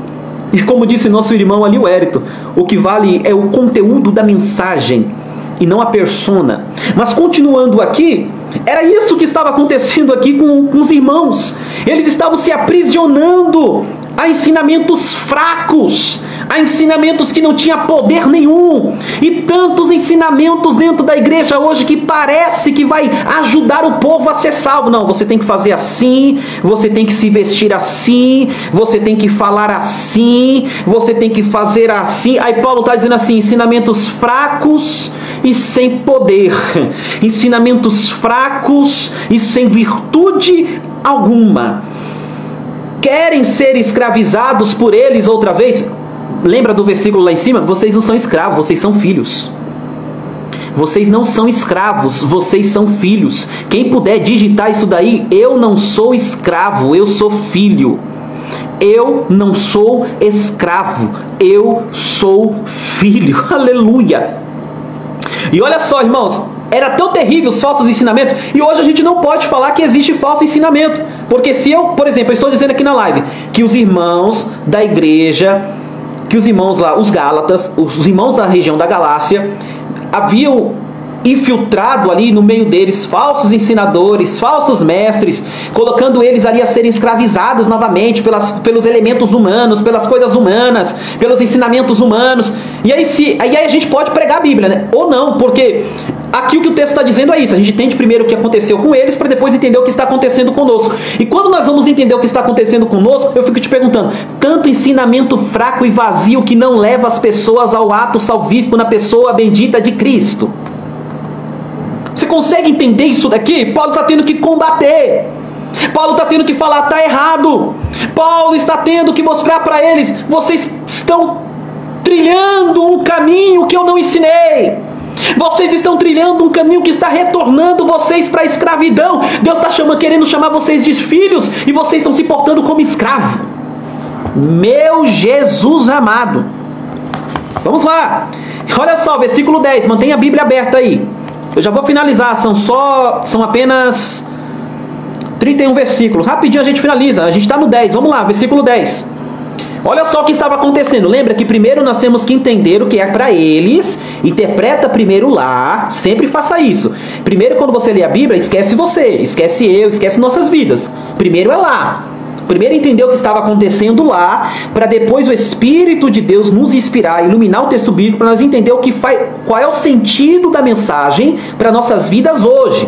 E como disse nosso irmão ali, o Érito, o que vale é o conteúdo da mensagem e não a persona. Mas continuando aqui, era isso que estava acontecendo aqui com os irmãos. Eles estavam se aprisionando a ensinamentos fracos, a ensinamentos que não tinham poder nenhum, e tantos ensinamentos dentro da igreja hoje que parece que vai ajudar o povo a ser salvo. Não, você tem que fazer assim, você tem que se vestir assim, você tem que falar assim, você tem que fazer assim. Aí Paulo está dizendo assim, ensinamentos fracos e sem poder, ensinamentos fracos e sem virtude alguma. Querem ser escravizados por eles outra vez? Lembra do versículo lá em cima? Vocês não são escravos, vocês são filhos. Vocês não são escravos, vocês são filhos. Quem puder digitar isso daí, eu não sou escravo, eu sou filho. Eu não sou escravo, eu sou filho. Aleluia! E olha só, irmãos, era tão terrível os falsos ensinamentos, e hoje a gente não pode falar que existe falso ensinamento. Porque se eu, por exemplo, eu estou dizendo aqui na live que os irmãos da igreja, que os irmãos lá, os Gálatas, os irmãos da região da Galácia, haviam infiltrado ali no meio deles falsos ensinadores, falsos mestres, colocando eles ali a serem escravizados novamente pelos elementos humanos, pelas coisas humanas, pelos ensinamentos humanos. E aí a gente pode pregar a Bíblia, né? Ou não, porque aqui o que o texto está dizendo é isso. A gente entende primeiro o que aconteceu com eles para depois entender o que está acontecendo conosco. E quando nós vamos entender o que está acontecendo conosco, eu fico te perguntando, tanto ensinamento fraco e vazio que não leva as pessoas ao ato salvífico na pessoa bendita de Cristo. Você consegue entender isso daqui? Paulo está tendo que combater. Paulo está tendo que falar, está errado. Paulo está tendo que mostrar para eles, vocês estão trilhando um caminho que eu não ensinei. Vocês estão trilhando um caminho que está retornando vocês para a escravidão. Deus está querendo chamar vocês de filhos e vocês estão se portando como escravo. Meu Jesus amado. Vamos lá. Olha só, versículo 10. Mantenha a Bíblia aberta aí. Eu já vou finalizar. São apenas 31 versículos. Rapidinho a gente finaliza. A gente está no 10. Vamos lá, versículo 10. Olha só o que estava acontecendo. Lembra que primeiro nós temos que entender o que é para eles. Interpreta primeiro lá. Sempre faça isso. Primeiro, quando você lê a Bíblia, esquece você, esquece eu, esquece nossas vidas. Primeiro é lá. Primeiro entender o que estava acontecendo lá, para depois o Espírito de Deus nos inspirar, iluminar o texto bíblico, para nós entender qual é o sentido da mensagem para nossas vidas hoje.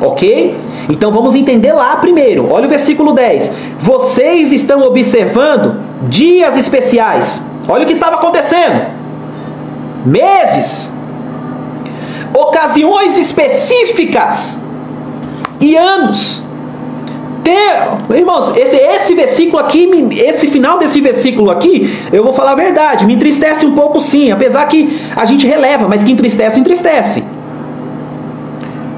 Ok? Então vamos entender lá primeiro. Olha o versículo 10. Vocês estão observando dias especiais. Olha o que estava acontecendo. Meses. Ocasiões específicas. E anos. Irmãos, esse versículo aqui, esse final desse versículo aqui, eu vou falar a verdade, me entristece um pouco sim, apesar que a gente releva, mas que entristece, entristece.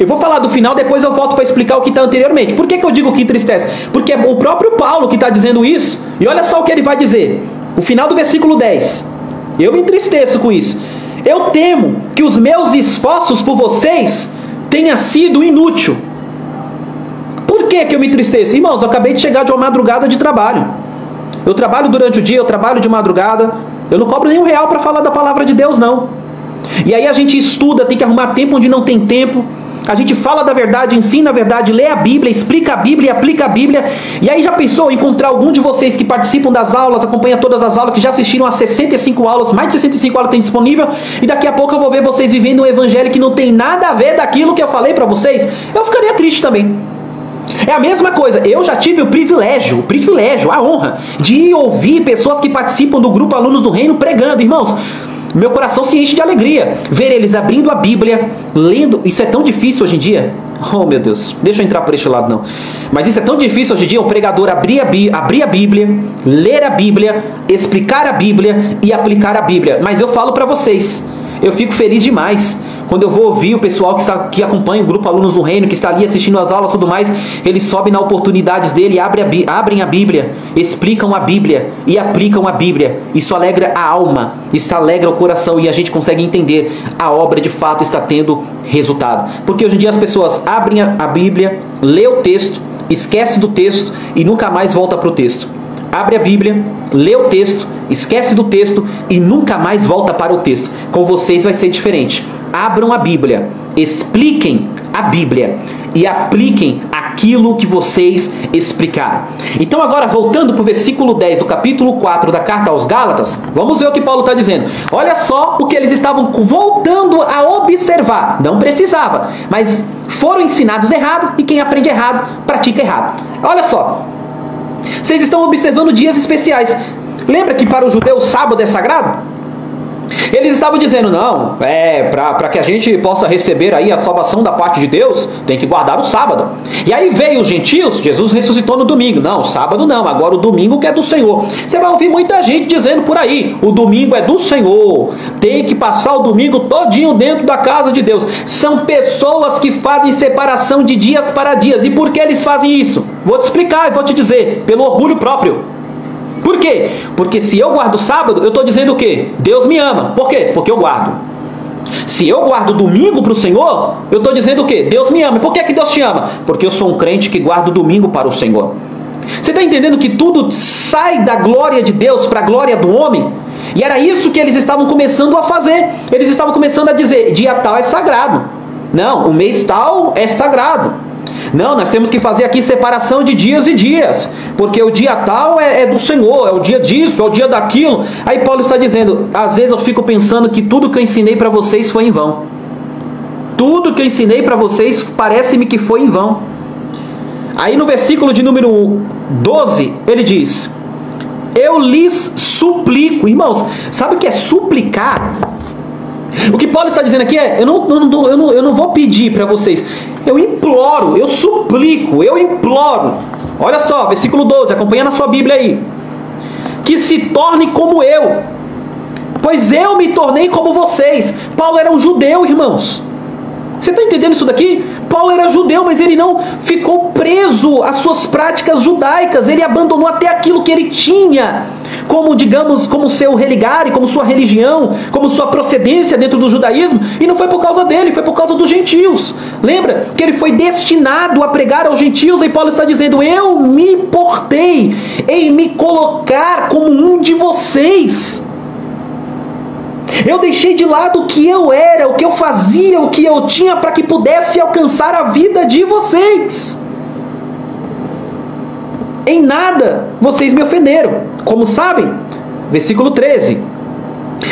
Eu vou falar do final, depois eu volto para explicar o que está anteriormente. Por que eu digo que entristece? Porque é o próprio Paulo que está dizendo isso, e olha só o que ele vai dizer. O final do versículo 10. Eu me entristeço com isso. Eu temo que os meus esforços por vocês tenha sido inútil. Por que eu me entristeço? Irmãos, eu acabei de chegar de uma madrugada de trabalho. Eu trabalho durante o dia, eu trabalho de madrugada. Eu não cobro nenhum real para falar da palavra de Deus, não. E aí a gente estuda, tem que arrumar tempo onde não tem tempo. A gente fala da verdade, ensina a verdade, lê a Bíblia, explica a Bíblia e aplica a Bíblia. E aí já pensou em encontrar algum de vocês que participam das aulas, acompanha todas as aulas, que já assistiram a 65 aulas, mais de 65 aulas tem disponível, e daqui a pouco eu vou ver vocês vivendo um evangelho que não tem nada a ver daquilo que eu falei para vocês? Eu ficaria triste também. É a mesma coisa, eu já tive o privilégio, a honra de ouvir pessoas que participam do grupo Alunos do Reino pregando, irmãos. Meu coração se enche de alegria ver eles abrindo a Bíblia, lendo. Isso é tão difícil hoje em dia. Oh meu Deus, deixa eu entrar por este lado não. Mas isso é tão difícil hoje em dia, o pregador abrir a Bíblia, ler a Bíblia, explicar a Bíblia e aplicar a Bíblia. Mas eu falo para vocês, eu fico feliz demais quando eu vou ouvir o pessoal que acompanha o grupo Alunos do Reino, que está ali assistindo as aulas e tudo mais, eles sobem na oportunidades dele, abrem a Bíblia, explicam a Bíblia e aplicam a Bíblia. Isso alegra a alma, isso alegra o coração e a gente consegue entender a obra de fato está tendo resultado. Porque hoje em dia as pessoas abrem a Bíblia, lê o texto, esquece do texto e nunca mais volta para o texto. Abre a Bíblia, lê o texto, esquece do texto e nunca mais volta para o texto. Com vocês vai ser diferente. Abram a Bíblia, expliquem a Bíblia e apliquem a aquilo que vocês explicaram. Então agora, voltando para o versículo 10 do capítulo 4 da carta aos Gálatas, vamos ver o que Paulo está dizendo. Olha só o que eles estavam voltando a observar. Não precisava, mas foram ensinados errado, e quem aprende errado, pratica errado. Olha só, vocês estão observando dias especiais. Lembra que para o judeu o sábado é sagrado? Eles estavam dizendo, não, para que a gente possa receber aí a salvação da parte de Deus, tem que guardar o sábado. E aí veio os gentios, Jesus ressuscitou no domingo. Não, sábado não, agora o domingo que é do Senhor. Você vai ouvir muita gente dizendo por aí, o domingo é do Senhor, tem que passar o domingo todinho dentro da casa de Deus. São pessoas que fazem separação de dias para dias. E por que eles fazem isso? Vou te explicar e vou te dizer, pelo orgulho próprio. Por quê? Porque se eu guardo sábado, eu estou dizendo o quê? Deus me ama. Por quê? Porque eu guardo. Se eu guardo domingo para o Senhor, eu estou dizendo o quê? Deus me ama. E por que Deus te ama? Porque eu sou um crente que guarda o domingo para o Senhor. Você está entendendo que tudo sai da glória de Deus para a glória do homem? E era isso que eles estavam começando a fazer. Eles estavam começando a dizer, dia tal é sagrado. Não, o mês tal é sagrado. Não, nós temos que fazer aqui separação de dias e dias, porque o dia tal é do Senhor, é o dia disso, é o dia daquilo. Aí Paulo está dizendo, às vezes eu fico pensando que tudo que eu ensinei para vocês foi em vão. Tudo que eu ensinei para vocês parece-me que foi em vão. Aí no versículo de número 12, ele diz, eu lhes suplico. Irmãos, sabe o que é suplicar? O que Paulo está dizendo aqui é, eu não vou pedir para vocês, eu imploro, eu suplico, eu imploro. Olha só, versículo 12, acompanha na sua Bíblia aí. Que se torne como eu, pois eu me tornei como vocês. Paulo era um judeu, irmãos. Você está entendendo isso daqui? Paulo era judeu, mas ele não ficou preso às suas práticas judaicas. Ele abandonou até aquilo que ele tinha como, digamos, como seu religare, como sua religião, como sua procedência dentro do judaísmo. E não foi por causa dele, foi por causa dos gentios. Lembra que ele foi destinado a pregar aos gentios? E Paulo está dizendo, eu me portei em me colocar como um de vocês. Eu deixei de lado o que eu era, o que eu fazia, o que eu tinha para que pudesse alcançar a vida de vocês. Em nada vocês me ofenderam. Como sabem, versículo 13.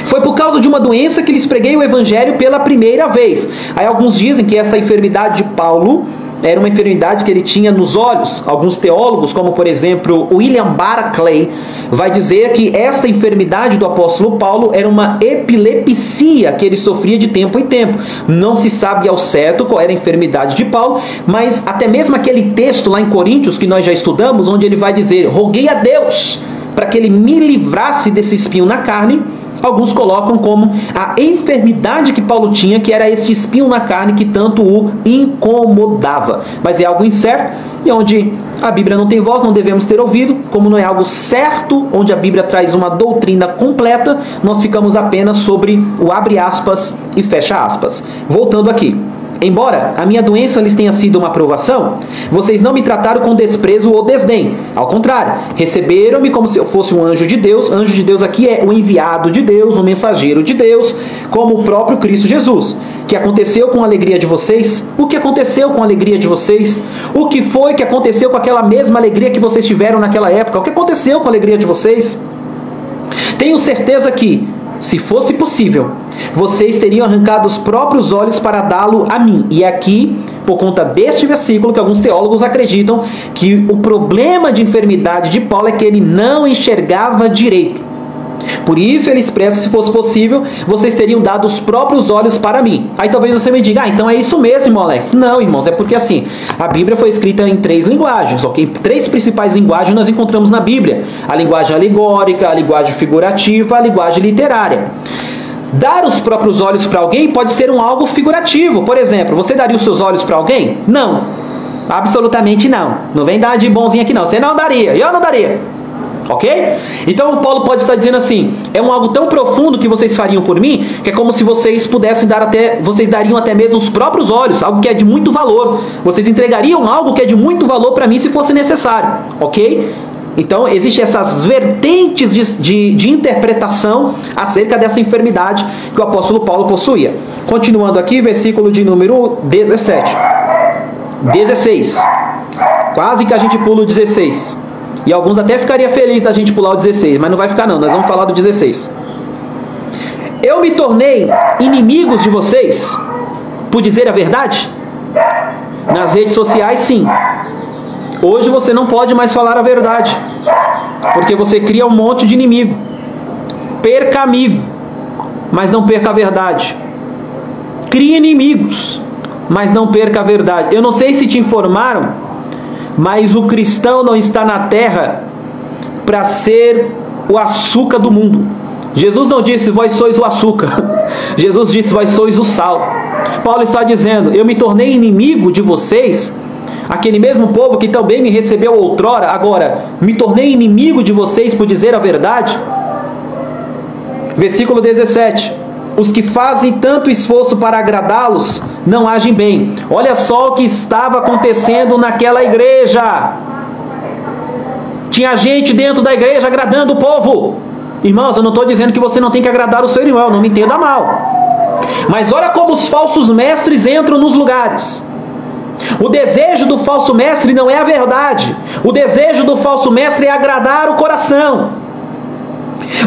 Foi por causa de uma doença que lhes preguei o evangelho pela primeira vez. Aí alguns dizem que essa enfermidade de Paulo era uma enfermidade que ele tinha nos olhos. Alguns teólogos, como por exemplo William Barclay, vai dizer que esta enfermidade do apóstolo Paulo era uma epilepsia que ele sofria de tempo em tempo. Não se sabe ao certo qual era a enfermidade de Paulo, mas até mesmo aquele texto lá em Coríntios que nós já estudamos, onde ele vai dizer, roguei a Deus para que ele me livrasse desse espinho na carne, alguns colocam como a enfermidade que Paulo tinha, que era esse espinho na carne que tanto o incomodava. Mas é algo incerto, e onde a Bíblia não tem voz, não devemos ter ouvido. Como não é algo certo, onde a Bíblia traz uma doutrina completa, nós ficamos apenas sobre o abre aspas e fecha aspas. Voltando aqui. Embora a minha doença lhes tenha sido uma provação, vocês não me trataram com desprezo ou desdém. Ao contrário, receberam-me como se eu fosse um anjo de Deus. Anjo de Deus aqui é o enviado de Deus, o mensageiro de Deus, como o próprio Cristo Jesus. Que aconteceu com a alegria de vocês? O que aconteceu com a alegria de vocês? O que foi que aconteceu com aquela mesma alegria que vocês tiveram naquela época? O que aconteceu com a alegria de vocês? Tenho certeza que, se fosse possível, vocês teriam arrancado os próprios olhos para dá-lo a mim. E aqui, por conta deste versículo, que alguns teólogos acreditam que o problema de enfermidade de Paulo é que ele não enxergava direito. Por isso ele expressa, se fosse possível, vocês teriam dado os próprios olhos para mim. Aí talvez você me diga, então é isso mesmo, irmão Alex. Não, irmãos, é porque assim, a Bíblia foi escrita em 3 linguagens, ok? 3 principais linguagens nós encontramos na Bíblia. A linguagem alegórica, a linguagem figurativa, a linguagem literária. Dar os próprios olhos para alguém pode ser algo figurativo. Por exemplo, você daria os seus olhos para alguém? Não. Absolutamente não. Não vem dar de bonzinho aqui não. Você não daria. Eu não daria. Ok? Então o Paulo pode estar dizendo assim, é algo tão profundo que vocês fariam por mim, que é como se vocês pudessem dar vocês dariam até mesmo os próprios olhos, algo que é de muito valor. Vocês entregariam algo que é de muito valor para mim se fosse necessário. Ok? Então existem essas vertentes de interpretação acerca dessa enfermidade que o apóstolo Paulo possuía. Continuando aqui, versículo de número 17. 16. Quase que a gente pula o 16. E alguns até ficariam felizes da gente pular o 16, mas não vai ficar não, nós vamos falar do 16. Eu me tornei inimigos de vocês por dizer a verdade? Nas redes sociais, sim. Hoje você não pode mais falar a verdade, porque você cria um monte de inimigo. Perca amigo, mas não perca a verdade. Crie inimigos, mas não perca a verdade. Eu não sei se te informaram, mas o cristão não está na terra para ser o açúcar do mundo. Jesus não disse, vós sois o açúcar. Jesus disse, vós sois o sal. Paulo está dizendo, eu me tornei inimigo de vocês, aquele mesmo povo que também me recebeu outrora, agora me tornei inimigo de vocês por dizer a verdade. Versículo 17. Os que fazem tanto esforço para agradá-los não agem bem. Olha só o que estava acontecendo naquela igreja. Tinha gente dentro da igreja agradando o povo. Irmãos, eu não estou dizendo que você não tem que agradar o seu irmão, não me entenda mal. Mas olha como os falsos mestres entram nos lugares. O desejo do falso mestre não é a verdade. O desejo do falso mestre é agradar o coração.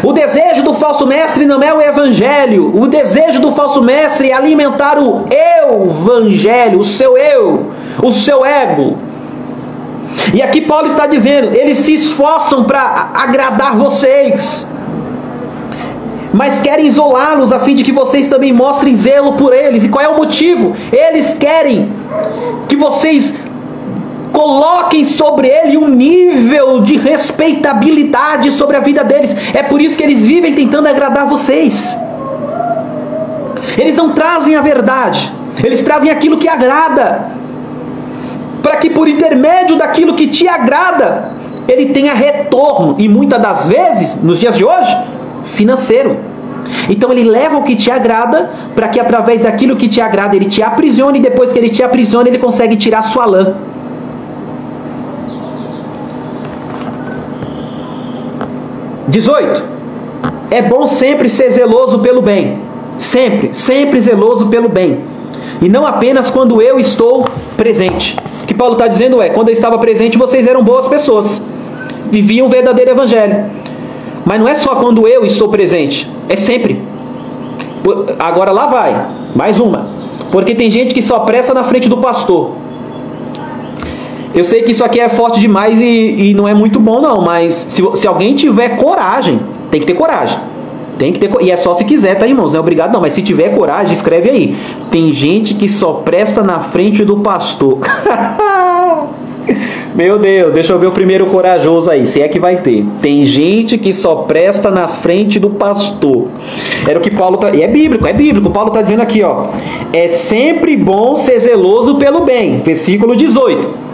O desejo do falso mestre não é o evangelho. O desejo do falso mestre é alimentar o evangelho, o seu eu, o seu ego. E aqui Paulo está dizendo, eles se esforçam para agradar vocês, mas querem isolá-los a fim de que vocês também mostrem zelo por eles. E qual é o motivo? Eles querem que vocês coloquem sobre ele um nível de respeitabilidade sobre a vida deles. É por isso que eles vivem tentando agradar vocês. Eles não trazem a verdade, eles trazem aquilo que agrada, para que por intermédio daquilo que te agrada, ele tenha retorno, e muitas das vezes, nos dias de hoje, financeiro. Então ele leva o que te agrada, para que através daquilo que te agrada, ele te aprisione, e depois que ele te aprisiona, ele consegue tirar sua lã. (18) É bom sempre ser zeloso pelo bem. Sempre zeloso pelo bem. E não apenas quando eu estou presente. O que Paulo está dizendo é, quando eu estava presente, vocês eram boas pessoas. Viviam o verdadeiro evangelho. Mas não é só quando eu estou presente. É sempre. Agora lá vai. Mais uma. Porque tem gente que só presta na frente do pastor. Eu sei que isso aqui é forte demais e não é muito bom não, mas se alguém tiver coragem, tem que ter coragem. Tem que ter, e é só se quiser, tá, irmãos? Não é obrigado não, mas se tiver coragem, escreve aí. Tem gente que só presta na frente do pastor. Meu Deus, deixa eu ver o primeiro corajoso aí, se é que vai ter. Tem gente que só presta na frente do pastor. Era o que Paulo tá... E é bíblico. Paulo está dizendo aqui, ó. É sempre bom ser zeloso pelo bem. Versículo 18.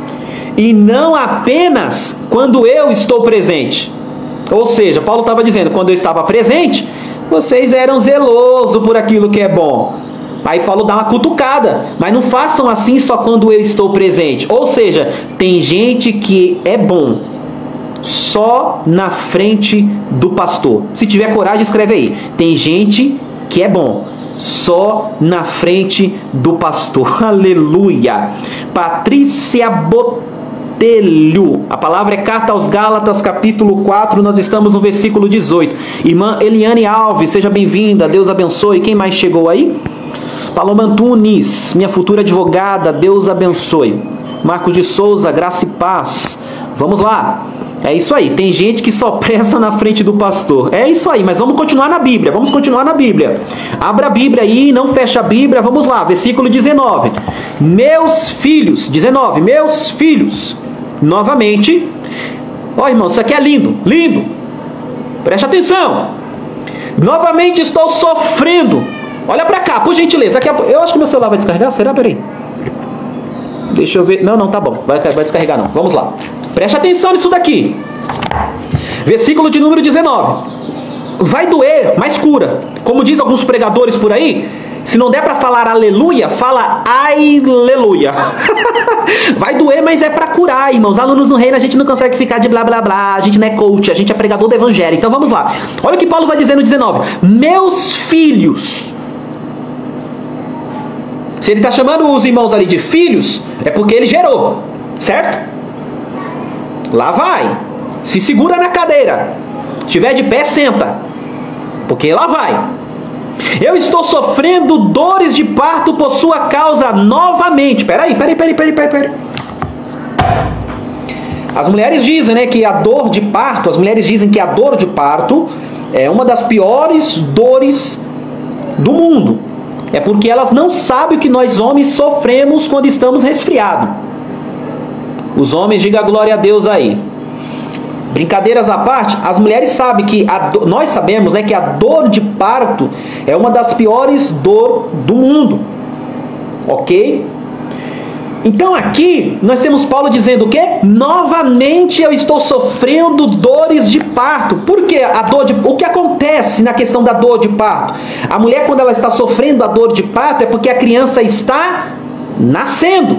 E não apenas quando eu estou presente. Ou seja, Paulo estava dizendo, quando eu estava presente, vocês eram zelosos por aquilo que é bom. Aí Paulo dá uma cutucada, mas não façam assim só quando eu estou presente. Ou seja, tem gente que é bom só na frente do pastor. Se tiver coragem, escreve aí. Tem gente que é bom só na frente do pastor. Aleluia. Patrícia Botelho. A palavra é carta aos Gálatas, capítulo 4. Nós estamos no versículo 18. Irmã Eliane Alves, seja bem-vinda. Deus abençoe. Quem mais chegou aí? Paloma Antunes, minha futura advogada. Deus abençoe. Marcos de Souza, graça e paz. Vamos lá. É isso aí. Tem gente que só presta na frente do pastor. É isso aí, mas vamos continuar na Bíblia. Vamos continuar na Bíblia. Abra a Bíblia aí, não fecha a Bíblia. Vamos lá, versículo 19. Meus filhos, 19. Meus filhos. Novamente. Ó, irmão, isso aqui é lindo. Lindo. Preste atenção. Novamente estou sofrendo. Olha pra cá, por gentileza. Daqui a... Eu acho que meu celular vai descarregar. Será? Peraí. Deixa eu ver. Não, tá bom. Vai descarregar não. Vamos lá. Preste atenção nisso daqui. Versículo de número 19. Vai doer, mas cura. Como diz alguns pregadores por aí, se não der para falar aleluia, fala aleluia. Vai doer, mas é para curar, irmãos. Alunos no reino, a gente não consegue ficar de blá blá blá. A gente não é coach, a gente é pregador do evangelho. Então vamos lá. Olha o que Paulo vai dizer no 19. Meus filhos. Se ele está chamando os irmãos ali de filhos, é porque ele gerou, certo? lá vai. Se segura na cadeira. Se estiver de pé, senta. Porque lá vai. Eu estou sofrendo dores de parto por sua causa novamente. Peraí. As mulheres dizem, né, que a dor de parto, é uma das piores dores do mundo. É porque elas não sabem o que nós homens sofremos quando estamos resfriados. Os homens, diga glória a Deus aí. Brincadeiras à parte, as mulheres sabem que nós sabemos, né, que a dor de parto é uma das piores dores do mundo. Ok? Então aqui nós temos Paulo dizendo o quê? Novamente eu estou sofrendo dores de parto. Por quê? O que acontece na questão da dor de parto? A mulher, quando ela está sofrendo a dor de parto, é porque a criança está nascendo.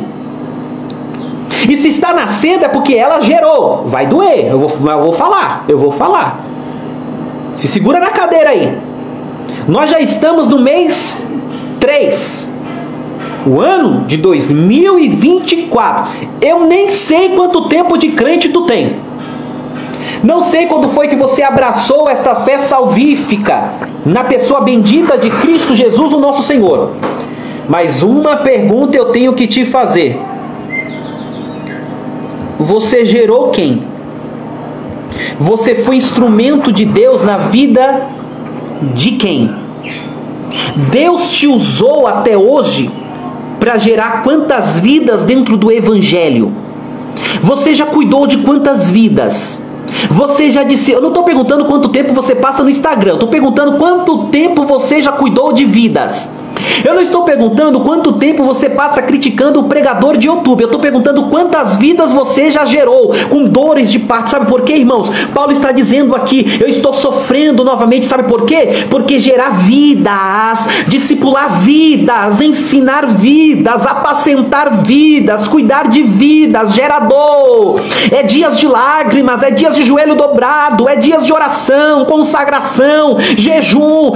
E se está nascendo é porque ela gerou. Vai doer, eu vou falar. Se segura na cadeira aí. Nós já estamos no mês 3. O ano de 2024. Eu nem sei quanto tempo de crente tu tem. Não sei quando foi que você abraçou essa fé salvífica na pessoa bendita de Cristo Jesus, o nosso Senhor. Mas uma pergunta eu tenho que te fazer. Você gerou quem? Você foi instrumento de Deus na vida de quem? Deus te usou até hoje para gerar quantas vidas dentro do Evangelho? Você já cuidou de quantas vidas? Você já disse... Eu não estou perguntando quanto tempo você passa no Instagram. Estou perguntando quanto tempo você já cuidou de vidas. Eu não estou perguntando quanto tempo você passa criticando o pregador de YouTube. Eu estou perguntando quantas vidas você já gerou com dores de parto. Sabe por quê, irmãos? Paulo está dizendo aqui, eu estou sofrendo novamente. Sabe por quê? Porque gerar vidas, discipular vidas, ensinar vidas, apacentar vidas, cuidar de vidas, gera dor. É dias de lágrimas, é dias de joelho dobrado, é dias de oração, consagração, jejum.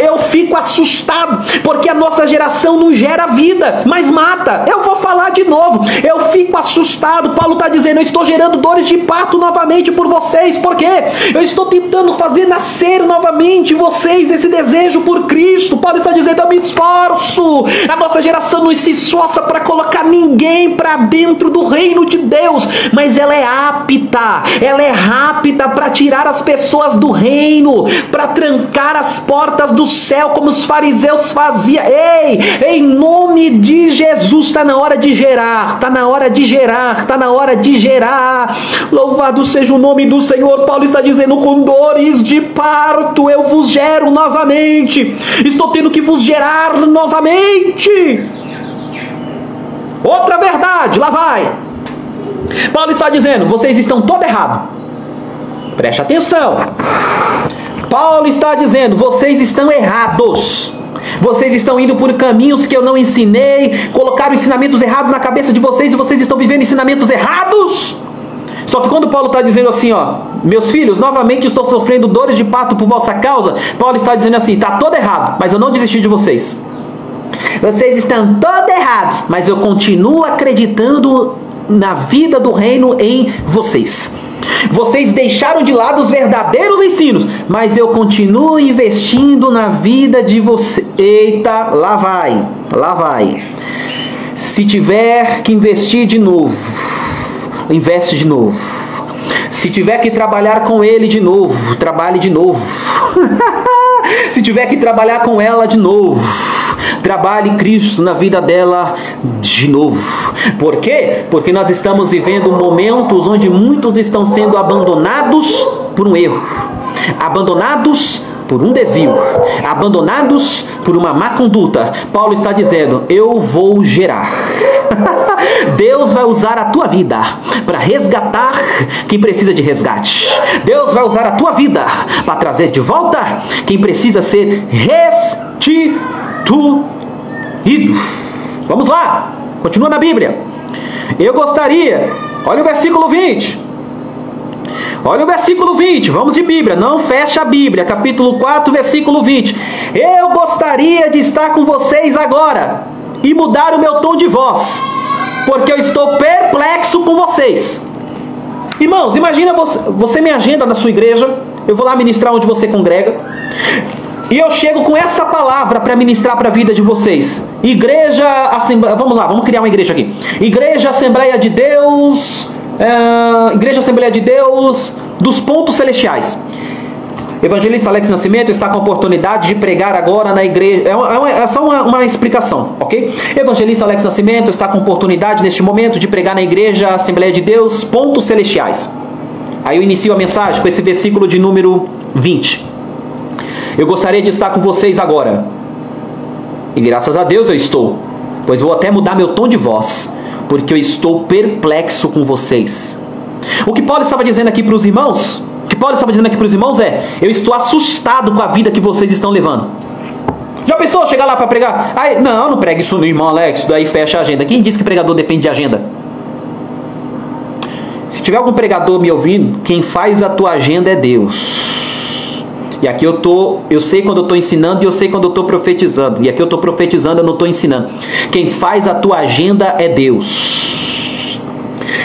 Eu fico assustado porque a nossa geração não gera vida, mas mata. Eu vou falar de novo. Eu fico assustado. Paulo está dizendo, eu estou gerando dores de parto novamente por vocês. Por quê? Eu estou tentando fazer nascer novamente em vocês esse desejo por Cristo. Paulo está dizendo, eu me esforço. A nossa geração não se esforça para colocar ninguém para dentro do reino de Deus, mas ela é apta, ela é rápida para tirar as pessoas do reino, para trancar as portas do céu, como os fariseus faziam. Ei, em nome de Jesus, está na hora de gerar, está na hora de gerar, está na hora de gerar. Louvado seja o nome do Senhor. Paulo está dizendo, com dores de parto eu vos gero novamente. Estou tendo que vos gerar novamente. Outra verdade, lá vai. Paulo está dizendo, vocês estão todo errado. Preste atenção. Paulo está dizendo, vocês estão errados. Vocês estão indo por caminhos que eu não ensinei, colocaram ensinamentos errados na cabeça de vocês e vocês estão vivendo ensinamentos errados. Só que quando Paulo está dizendo assim, ó, meus filhos, novamente estou sofrendo dores de parto por vossa causa, Paulo está dizendo assim, está todo errado, mas eu não desisti de vocês. Vocês estão todos errados, mas eu continuo acreditando na vida do reino em vocês. Vocês deixaram de lado os verdadeiros ensinos, mas eu continuo investindo na vida de vocês. Eita, lá vai, lá vai. Se tiver que investir de novo, investe de novo. Se tiver que trabalhar com ele de novo, trabalhe de novo. Se tiver que trabalhar com ela de novo, trabalhe Cristo na vida dela de novo. Por quê? Porque nós estamos vivendo momentos onde muitos estão sendo abandonados por um erro, abandonados por um desvio, abandonados por uma má conduta. Paulo está dizendo, eu vou gerar. Deus vai usar a tua vida para resgatar quem precisa de resgate. Deus vai usar a tua vida para trazer de volta quem precisa ser restituído. Vamos lá, continua na Bíblia. Eu gostaria, olha o versículo 20. Olha o versículo 20, vamos de Bíblia, não fecha a Bíblia, capítulo 4, versículo 20. Eu gostaria de estar com vocês agora e mudar o meu tom de voz, porque eu estou perplexo com vocês. Irmãos, imagina você me agenda na sua igreja, eu vou lá ministrar onde você congrega, e eu chego com essa palavra para ministrar para a vida de vocês. Igreja, Assembleia, vamos lá, vamos criar uma igreja aqui. Igreja Assembleia de Deus, Igreja Assembleia de Deus dos Pontos Celestiais. Evangelista Alex Nascimento está com a oportunidade de pregar agora na igreja. É só uma explicação, ok? Evangelista Alex Nascimento está com a oportunidade neste momento de pregar na igreja Assembleia de Deus Pontos Celestiais. Aí eu inicio a mensagem com esse versículo de número 20. Eu gostaria de estar com vocês agora. E graças a Deus eu estou, pois vou até mudar meu tom de voz, porque eu estou perplexo com vocês. O que Paulo estava dizendo aqui para os irmãos? Eu estou assustado com a vida que vocês estão levando. Já pensou chegar lá para pregar? Ai, não pregue isso no irmão Alex, daí fecha a agenda. Quem disse que pregador depende de agenda? Se tiver algum pregador me ouvindo, quem faz a tua agenda é Deus. E aqui eu sei quando eu estou ensinando e eu sei quando eu estou profetizando. E aqui eu estou profetizando, eu não estou ensinando. Quem faz a tua agenda é Deus.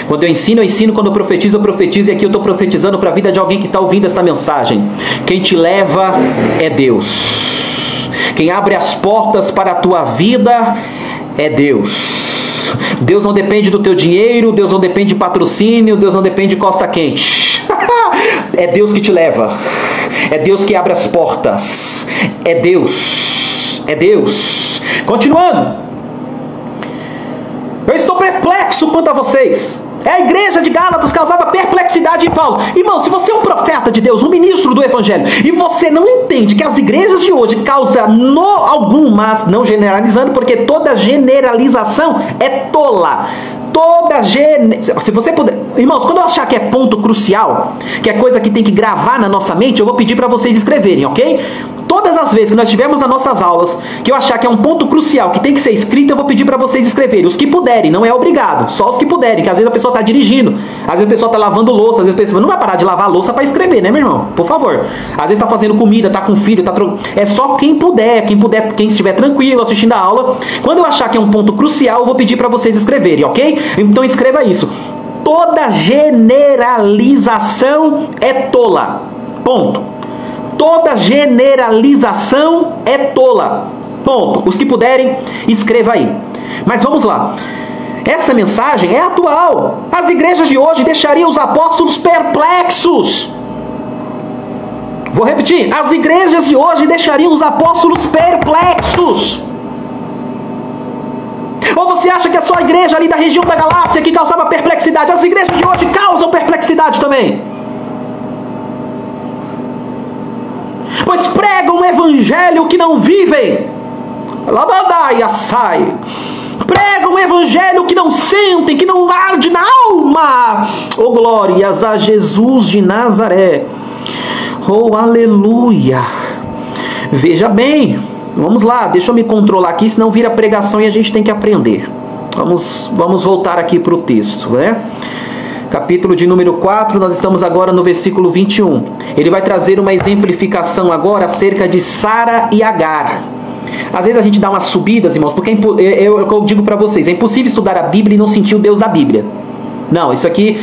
Quando eu ensino, quando eu profetizo, e aqui eu estou profetizando para a vida de alguém que está ouvindo esta mensagem. Quem te leva é Deus. Quem abre as portas para a tua vida é Deus. Deus não depende do teu dinheiro, Deus não depende de patrocínio, Deus não depende de costa quente. É Deus que te leva. É Deus que abre as portas. É Deus. Continuando. Eu estou perplexo quanto a vocês. A igreja de Gálatas causava perplexidade em Paulo. Irmão, se você é um profeta de Deus, um ministro do Evangelho, e você não entende que as igrejas de hoje causam algumas, não generalizando, porque toda generalização é tola. Se você puder, irmãos, quando eu achar que é ponto crucial, que é coisa que tem que gravar na nossa mente, eu vou pedir para vocês escreverem, ok? Todas as vezes que nós tivermos nas nossas aulas, que eu achar que é um ponto crucial, que tem que ser escrito, eu vou pedir para vocês escreverem. Os que puderem, não é obrigado, só os que puderem, que às vezes a pessoa está dirigindo, às vezes a pessoa está lavando louça, às vezes a pessoa não vai parar de lavar a louça para escrever, né, meu irmão? Por favor. Às vezes está fazendo comida, está com filho, é só quem puder, quem estiver tranquilo assistindo a aula. Quando eu achar que é um ponto crucial, eu vou pedir para vocês escreverem, ok? Então escreva isso. Toda generalização é tola. Ponto. Toda generalização é tola. Ponto. Os que puderem, escreva aí. Mas vamos lá. Essa mensagem é atual. As igrejas de hoje deixariam os apóstolos perplexos. Vou repetir. As igrejas de hoje deixariam os apóstolos perplexos. Ou você acha que é só a igreja ali da região da Galácia que causava perplexidade? As igrejas de hoje causam perplexidade também. Pois pregam um evangelho que não vivem. Pregam um evangelho que não sentem, que não arde na alma. Oh, glórias a Jesus de Nazaré. Oh, aleluia. Veja bem. Vamos lá, deixa eu me controlar aqui, senão vira pregação e a gente tem que aprender. Vamos voltar aqui para o texto, né? Capítulo de número 4, nós estamos agora no versículo 21. Ele vai trazer uma exemplificação agora acerca de Sara e Agar. Às vezes a gente dá umas subidas, irmãos, porque eu digo para vocês, é impossível estudar a Bíblia e não sentir o Deus da Bíblia. Não, isso aqui...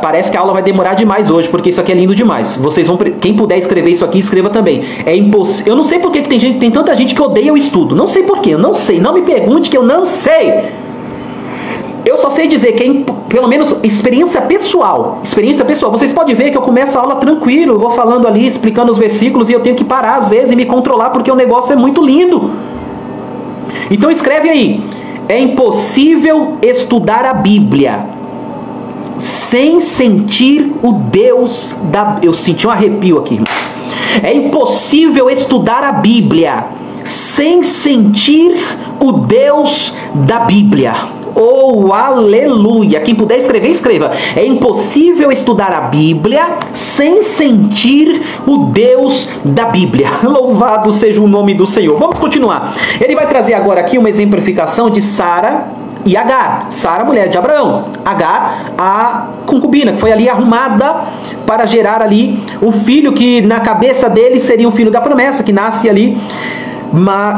Parece que a aula vai demorar demais hoje, porque isso aqui é lindo demais. Vocês vão, quem puder escrever isso aqui, escreva também. É impossível. Eu não sei por que tem tanta gente que odeia o estudo. Não sei por quê, eu não sei. Não me pergunte que eu não sei. Eu só sei dizer que pelo menos experiência pessoal. Vocês podem ver que eu começo a aula tranquilo, eu vou falando ali, explicando os versículos e eu tenho que parar às vezes e me controlar porque o negócio é muito lindo. Então escreve aí. É impossível estudar a Bíblia sem sentir o Deus da... Eu senti um arrepio aqui. É impossível estudar a Bíblia sem sentir o Deus da Bíblia. Oh, aleluia! Quem puder escrever, escreva. É impossível estudar a Bíblia sem sentir o Deus da Bíblia. Louvado seja o nome do Senhor. Vamos continuar. Ele vai trazer agora aqui uma exemplificação de Sara e Agar. Sara, mulher de Abraão. Agar, a concubina, que foi ali arrumada para gerar ali o filho que na cabeça dele seria um filho da promessa, que nasce ali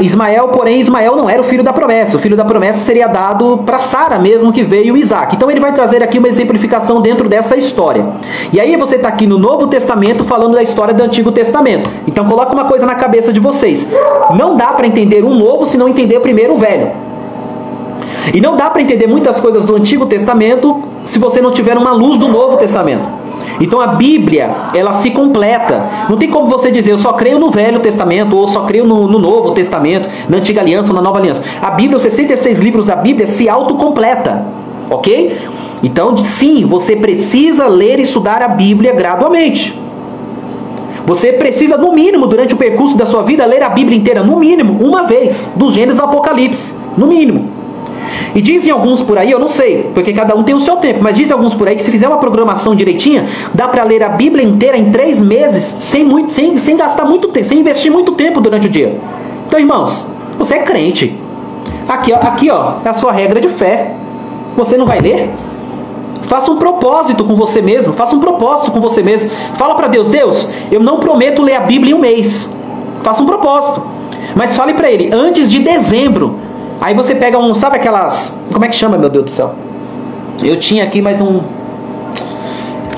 Ismael, porém, Ismael não era o filho da promessa. O filho da promessa seria dado para Sara mesmo, que veio Isaac. Então ele vai trazer aqui uma exemplificação dentro dessa história. E aí você está aqui no Novo Testamento falando da história do Antigo Testamento. Então coloca uma coisa na cabeça de vocês. Não dá para entender um novo se não entender primeiro o velho. E não dá para entender muitas coisas do Antigo Testamento se você não tiver uma luz do Novo Testamento. Então a Bíblia, ela se completa. Não tem como você dizer, eu só creio no Velho Testamento, ou só creio no Novo Testamento, na Antiga Aliança ou na Nova Aliança. A Bíblia, os 66 livros da Bíblia se autocompleta, ok? Então, sim, você precisa ler e estudar a Bíblia gradualmente. Você precisa, no mínimo, durante o percurso da sua vida, ler a Bíblia inteira, no mínimo, uma vez, do Gênesis ao Apocalipse, no mínimo. E dizem alguns por aí, eu não sei, porque cada um tem o seu tempo, mas dizem alguns por aí que se fizer uma programação direitinha, dá para ler a Bíblia inteira em 3 meses, sem gastar muito tempo, sem investir muito tempo durante o dia. Então, irmãos, você é crente. Aqui ó, é a sua regra de fé. Você não vai ler? Faça um propósito com você mesmo, faça um propósito com você mesmo. Fala para Deus, Deus, eu não prometo ler a Bíblia em um mês. Faça um propósito. Mas fale para Ele, antes de dezembro. Aí você pega sabe aquelas, como é que chama, meu Deus do céu? Eu tinha aqui mais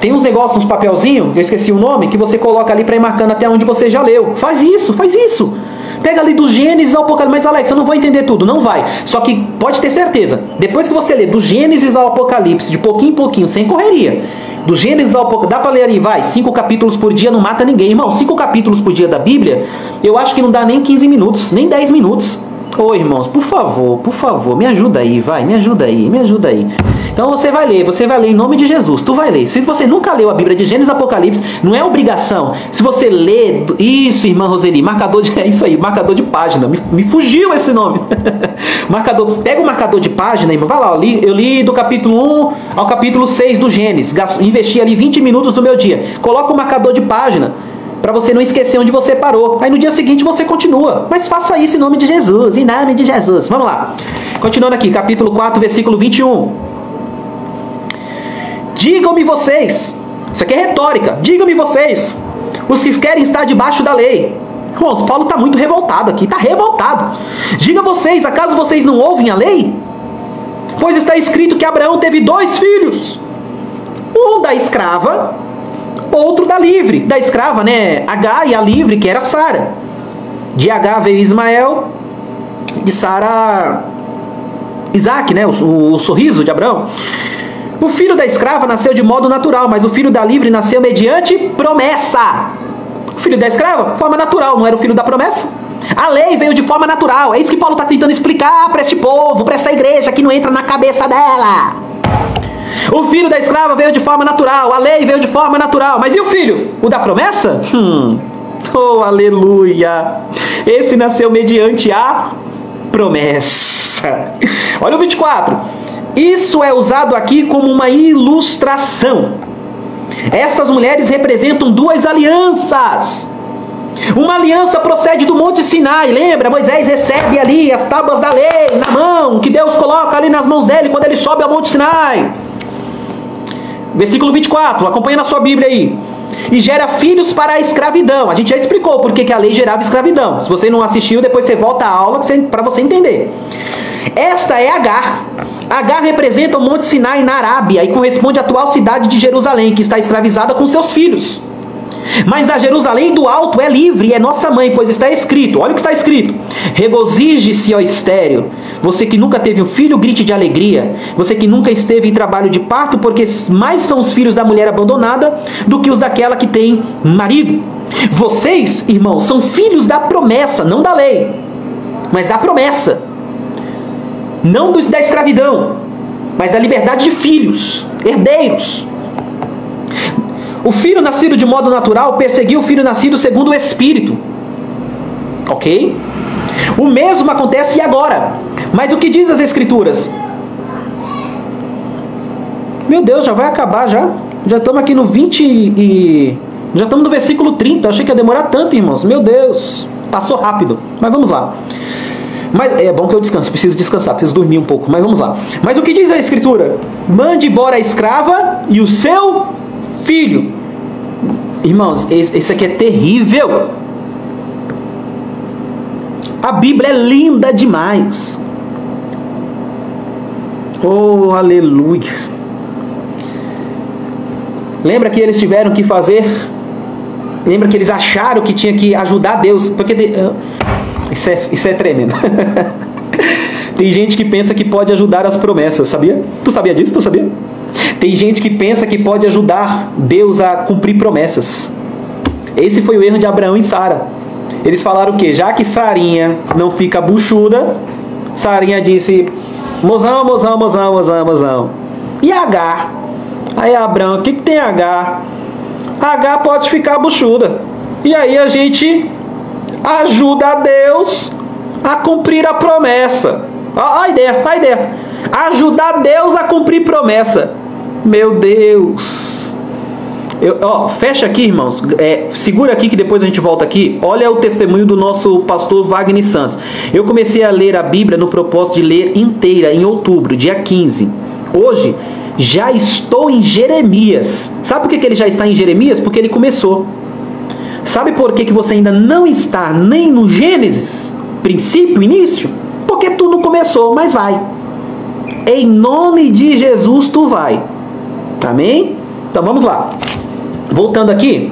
tem uns negócios, uns papelzinhos, eu esqueci o nome, que você coloca ali para ir marcando até onde você já leu. Faz isso, faz isso. Pega ali do Gênesis ao Apocalipse. Mas Alex, eu não vou entender tudo. Não vai. Só que pode ter certeza, depois que você lê do Gênesis ao Apocalipse, de pouquinho em pouquinho, sem correria, do Gênesis ao Apocalipse, dá para ler ali, vai, 5 capítulos por dia, não mata ninguém. Irmão, 5 capítulos por dia da Bíblia, eu acho que não dá nem 15 minutos, nem 10 minutos. Ô irmãos, por favor, me ajuda aí, vai, me ajuda aí. Então você vai ler em nome de Jesus, tu vai ler. Se você nunca leu a Bíblia de Gênesis e Apocalipse, não é obrigação. Se você lê, isso, irmã Roseli, é isso aí, marcador de página, me fugiu esse nome. Pega o marcador de página, irmão, vai lá, eu li do capítulo 1 ao capítulo 6 do Gênesis, investi ali 20 minutos do meu dia, coloca o marcador de página, para você não esquecer onde você parou. Aí no dia seguinte você continua. Mas faça isso em nome de Jesus. Em nome de Jesus. Vamos lá. Continuando aqui. Capítulo 4, versículo 21. Digam-me vocês. Isso aqui é retórica. Digam-me vocês. Os que querem estar debaixo da lei. Irmãos, Paulo está muito revoltado aqui. Está revoltado. Diga vocês. Acaso vocês não ouvem a lei? Pois está escrito que Abraão teve 2 filhos. Um da escrava, outro da livre. Da escrava, né? H, e a livre, que era Sara. De H veio Ismael, de Sara, Isaac, né? O sorriso de Abraão. O filho da escrava nasceu de modo natural, mas o filho da livre nasceu mediante promessa. O filho da escrava, forma natural, não era o filho da promessa? A lei veio de forma natural. É isso que Paulo está tentando explicar para este povo, para essa igreja que não entra na cabeça dela. O filho da escrava veio de forma natural, a lei veio de forma natural. Mas e o filho? O da promessa? Oh, aleluia! Esse nasceu mediante a promessa. Olha o 24. Isso é usado aqui como uma ilustração. Estas mulheres representam 2 alianças. Uma aliança procede do Monte Sinai. Lembra? Moisés recebe ali as tábuas da lei na mão, que Deus coloca ali nas mãos dele quando ele sobe ao Monte Sinai. Versículo 24, acompanha na sua Bíblia aí. E gera filhos para a escravidão. A gente já explicou por que a lei gerava escravidão. Se você não assistiu, depois você volta à aula para você entender. Esta é Agar. Agar representa o Monte Sinai na Arábia e corresponde à atual cidade de Jerusalém, que está escravizada com seus filhos. Mas a Jerusalém do alto é livre e é nossa mãe, pois está escrito, olha o que está escrito: regozije-se, ó estéril, você que nunca teve um filho, grite de alegria, você que nunca esteve em trabalho de parto, porque mais são os filhos da mulher abandonada do que os daquela que tem marido. Vocês, irmãos, são filhos da promessa, não da lei, mas da promessa, não da escravidão, mas da liberdade de filhos, herdeiros. O filho nascido de modo natural perseguiu o filho nascido segundo o Espírito. Ok? O mesmo acontece agora. Mas o que diz as Escrituras? Meu Deus, já vai acabar já. Já estamos aqui no 20 e... já estamos no versículo 30. Achei que ia demorar tanto, irmãos. Meu Deus. Passou rápido. Mas vamos lá. Mas é bom que eu descanso. Preciso descansar. Preciso dormir um pouco. Mas vamos lá. Mas o que diz a Escritura? Mande embora a escrava e o seu filho. Irmãos, isso aqui é terrível. A Bíblia é linda demais. Oh, aleluia. Lembra que eles tiveram que fazer? Lembra que eles acharam que tinha que ajudar Deus? Porque isso é tremendo. Tem gente que pensa que pode ajudar as promessas, sabia? Tu sabia disso? Tu sabia? Tem gente que pensa que pode ajudar Deus a cumprir promessas. Esse foi o erro de Abraão e Sara. Eles falaram o quê? Já que Sarinha não fica buchuda, Sarinha disse: mozão, mozão, mozão, mozão, mozão. E Agar? Aí Abraão, o que tem Agar? Agar pode ficar buchuda. E aí a gente ajuda a Deus a cumprir a promessa. Ó a ideia, ó a ideia. Ajudar Deus a cumprir promessa. Meu Deus. Fecha aqui, irmãos. Segura aqui que depois a gente volta aqui. Olha o testemunho do nosso pastor Wagner Santos. Eu comecei a ler a Bíblia no propósito de ler inteira em outubro, dia 15. Hoje já estou em Jeremias. Sabe por que ele já está em Jeremias? Porque ele começou. Sabe por que você ainda não está nem no Gênesis? Princípio, início? Porque tu não começou, mas vai. Em nome de Jesus tu vai. Amém? Então vamos lá. Voltando aqui.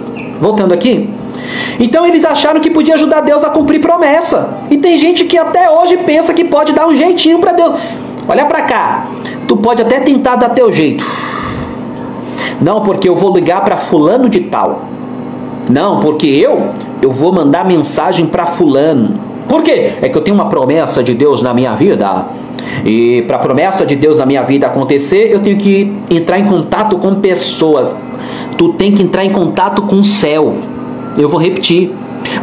Então eles acharam que podia ajudar Deus a cumprir promessa. E tem gente que até hoje pensa que pode dar um jeitinho para Deus. Olha para cá. Tu pode até tentar dar teu jeito. Não, porque eu vou ligar para fulano de tal. Não, porque eu vou mandar mensagem para fulano. Por quê? É que eu tenho uma promessa de Deus na minha vida. E para a promessa de Deus na minha vida acontecer, eu tenho que entrar em contato com pessoas. Tu tem que entrar em contato com o céu. Eu vou repetir.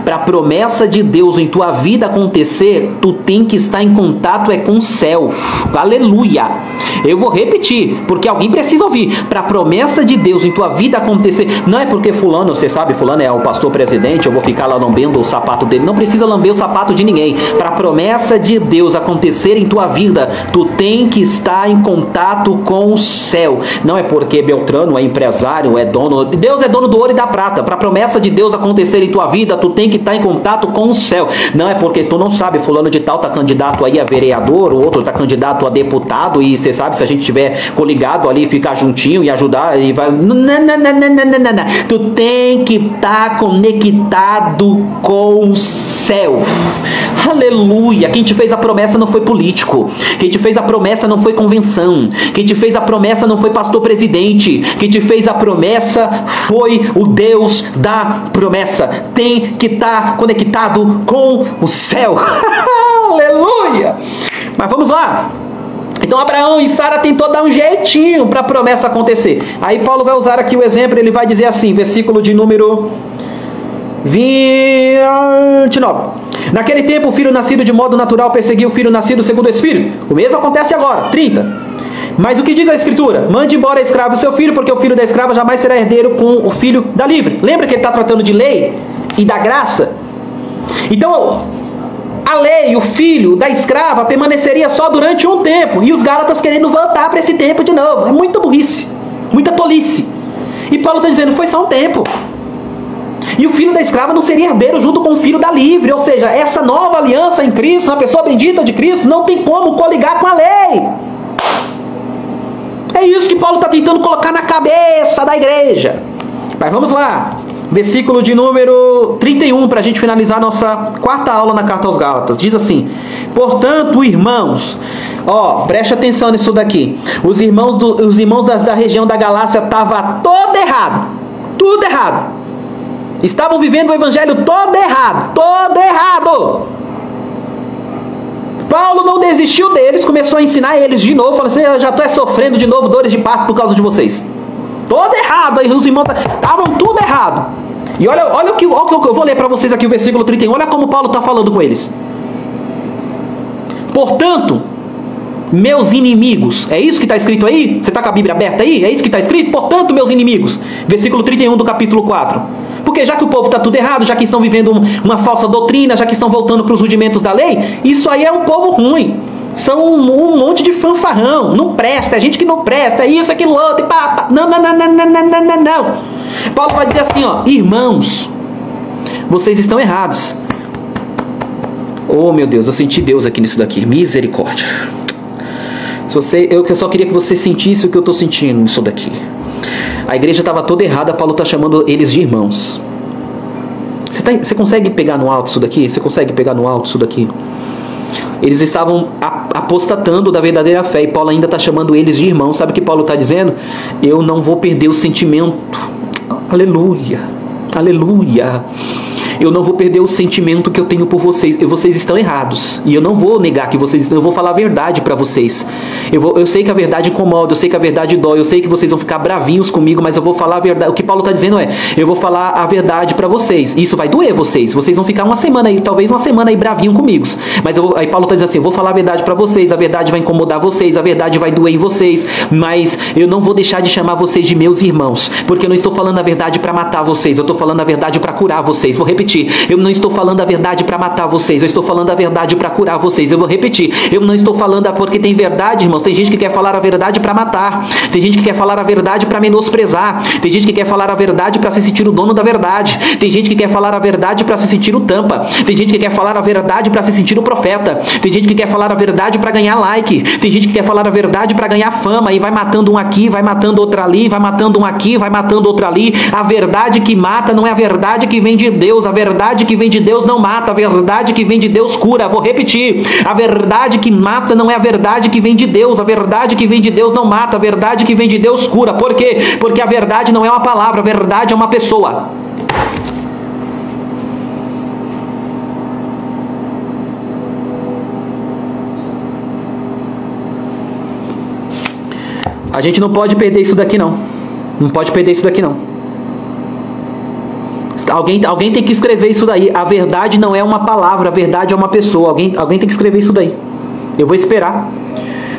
Para a promessa de Deus em tua vida acontecer, tu tem que estar em contato com o céu. Aleluia. Eu vou repetir, porque alguém precisa ouvir. Para a promessa de Deus em tua vida acontecer, não é porque fulano, você sabe, fulano é o pastor presidente, eu vou ficar lá lambendo o sapato dele. Não precisa lamber o sapato de ninguém. Para a promessa de Deus acontecer em tua vida, tu tem que estar em contato com o céu. Não é porque Beltrano é empresário, é dono. Deus é dono do ouro e da prata. Para a promessa de Deus acontecer em tua vida, tu tem que estar em contato com o céu. Não é porque tu não sabe, fulano de tal tá candidato aí a vereador, o outro tá candidato a deputado, e você sabe, se a gente tiver coligado ali, ficar juntinho e ajudar, e vai... Não. Tu tem que estar conectado com o céu. Aleluia. Quem te fez a promessa não foi político. Quem te fez a promessa não foi convenção. Quem te fez a promessa não foi pastor presidente. Quem te fez a promessa foi o Deus da promessa. Tem que estar conectado com o céu. Aleluia. Mas vamos lá. Então Abraão e Sara tentou dar um jeitinho para a promessa acontecer. Aí Paulo vai usar aqui o exemplo, ele vai dizer assim, versículo de número 29. Naquele tempo o filho nascido de modo natural perseguiu o filho nascido segundo o Espírito. O mesmo acontece agora. 30. Mas o que diz a Escritura? Mande embora a escrava o seu filho, porque o filho da escrava jamais será herdeiro com o filho da livre. Lembra que ele está tratando de lei e da graça? Então a lei, o filho da escrava permaneceria só durante um tempo. E os Gálatas querendo voltar para esse tempo de novo. É muita burrice, muita tolice. E Paulo está dizendo, foi só um tempo. E o filho da escrava não seria herdeiro junto com o filho da livre. Ou seja, essa nova aliança em Cristo, na pessoa bendita de Cristo, não tem como coligar com a lei. É isso que Paulo está tentando colocar na cabeça da igreja. Mas vamos lá. Versículo de número 31, para a gente finalizar nossa quarta aula na Carta aos Gálatas. Diz assim: portanto, irmãos, preste atenção nisso daqui. Os irmãos da região da Galácia estavam todo errado. Tudo errado. Estavam vivendo o evangelho todo errado. Todo errado. Paulo não desistiu deles, começou a ensinar eles de novo. Falou assim, eu já estou sofrendo de novo dores de parto por causa de vocês. Todo errado. Aí os irmãos estavam tudo errado. E olha o que eu vou ler para vocês aqui, o versículo 31. Olha como Paulo está falando com eles. Portanto, meus inimigos. É isso que está escrito aí? Você está com a Bíblia aberta aí? É isso que está escrito? Portanto, meus inimigos. Versículo 31 do capítulo 4. Porque já que o povo está tudo errado, já que estão vivendo uma falsa doutrina, já que estão voltando para os rudimentos da lei, isso aí é um povo ruim. São um monte de fanfarrão. Não presta, é gente que não presta, é isso, aquilo, outro, e pá. Não. Paulo vai dizer assim, irmãos, vocês estão errados. Oh, meu Deus, eu senti Deus aqui nisso daqui. Misericórdia. Eu só queria que você sentisse o que eu estou sentindo nisso daqui. A igreja estava toda errada, Paulo está chamando eles de irmãos. Você consegue pegar no alto isso daqui? Você consegue pegar no alto isso daqui? Eles estavam apostatando da verdadeira fé e Paulo ainda está chamando eles de irmãos. Sabe o que Paulo está dizendo? Eu não vou perder o sentimento. Aleluia, aleluia. Eu não vou perder o sentimento que eu tenho por vocês. Vocês estão errados. E eu não vou negar que vocês estão. Eu vou falar a verdade para vocês. Eu sei que a verdade incomoda. Eu sei que a verdade dói. Eu sei que vocês vão ficar bravinhos comigo. Mas eu vou falar a verdade. O que Paulo está dizendo é: eu vou falar a verdade para vocês. Isso vai doer vocês. Vocês vão ficar uma semana aí, talvez uma semana aí bravinho comigo. Mas aí Paulo está dizendo assim: eu vou falar a verdade para vocês. A verdade vai incomodar vocês. A verdade vai doer em vocês. Mas eu não vou deixar de chamar vocês de meus irmãos. Porque eu não estou falando a verdade para matar vocês. Eu estou falando a verdade para curar vocês. Vou repetir. Eu não estou falando a verdade para matar vocês. Eu estou falando a verdade para curar vocês. Eu vou repetir. Eu não estou falando porque tem verdade, irmãos. Tem gente que quer falar a verdade para matar. Tem gente que quer falar a verdade para menosprezar. Tem gente que quer falar a verdade para se sentir o dono da verdade. Tem gente que quer falar a verdade para se sentir o tampa. Tem gente que quer falar a verdade para se sentir o profeta. Tem gente que quer falar a verdade para ganhar like. Tem gente que quer falar a verdade para ganhar fama e vai matando um aqui, vai matando outro ali, vai matando um aqui, vai matando outro ali. A verdade que mata não é a verdade que vem de Deus. A verdade que vem de Deus não mata. A verdade que vem de Deus cura. Vou repetir. A verdade que mata não é a verdade que vem de Deus. A verdade que vem de Deus não mata. A verdade que vem de Deus cura. Por quê? Porque a verdade não é uma palavra. A verdade é uma pessoa. A gente não pode perder isso daqui não. Não pode perder isso daqui não. Alguém tem que escrever isso daí. A verdade não é uma palavra, a verdade é uma pessoa. Alguém tem que escrever isso daí. Eu vou esperar.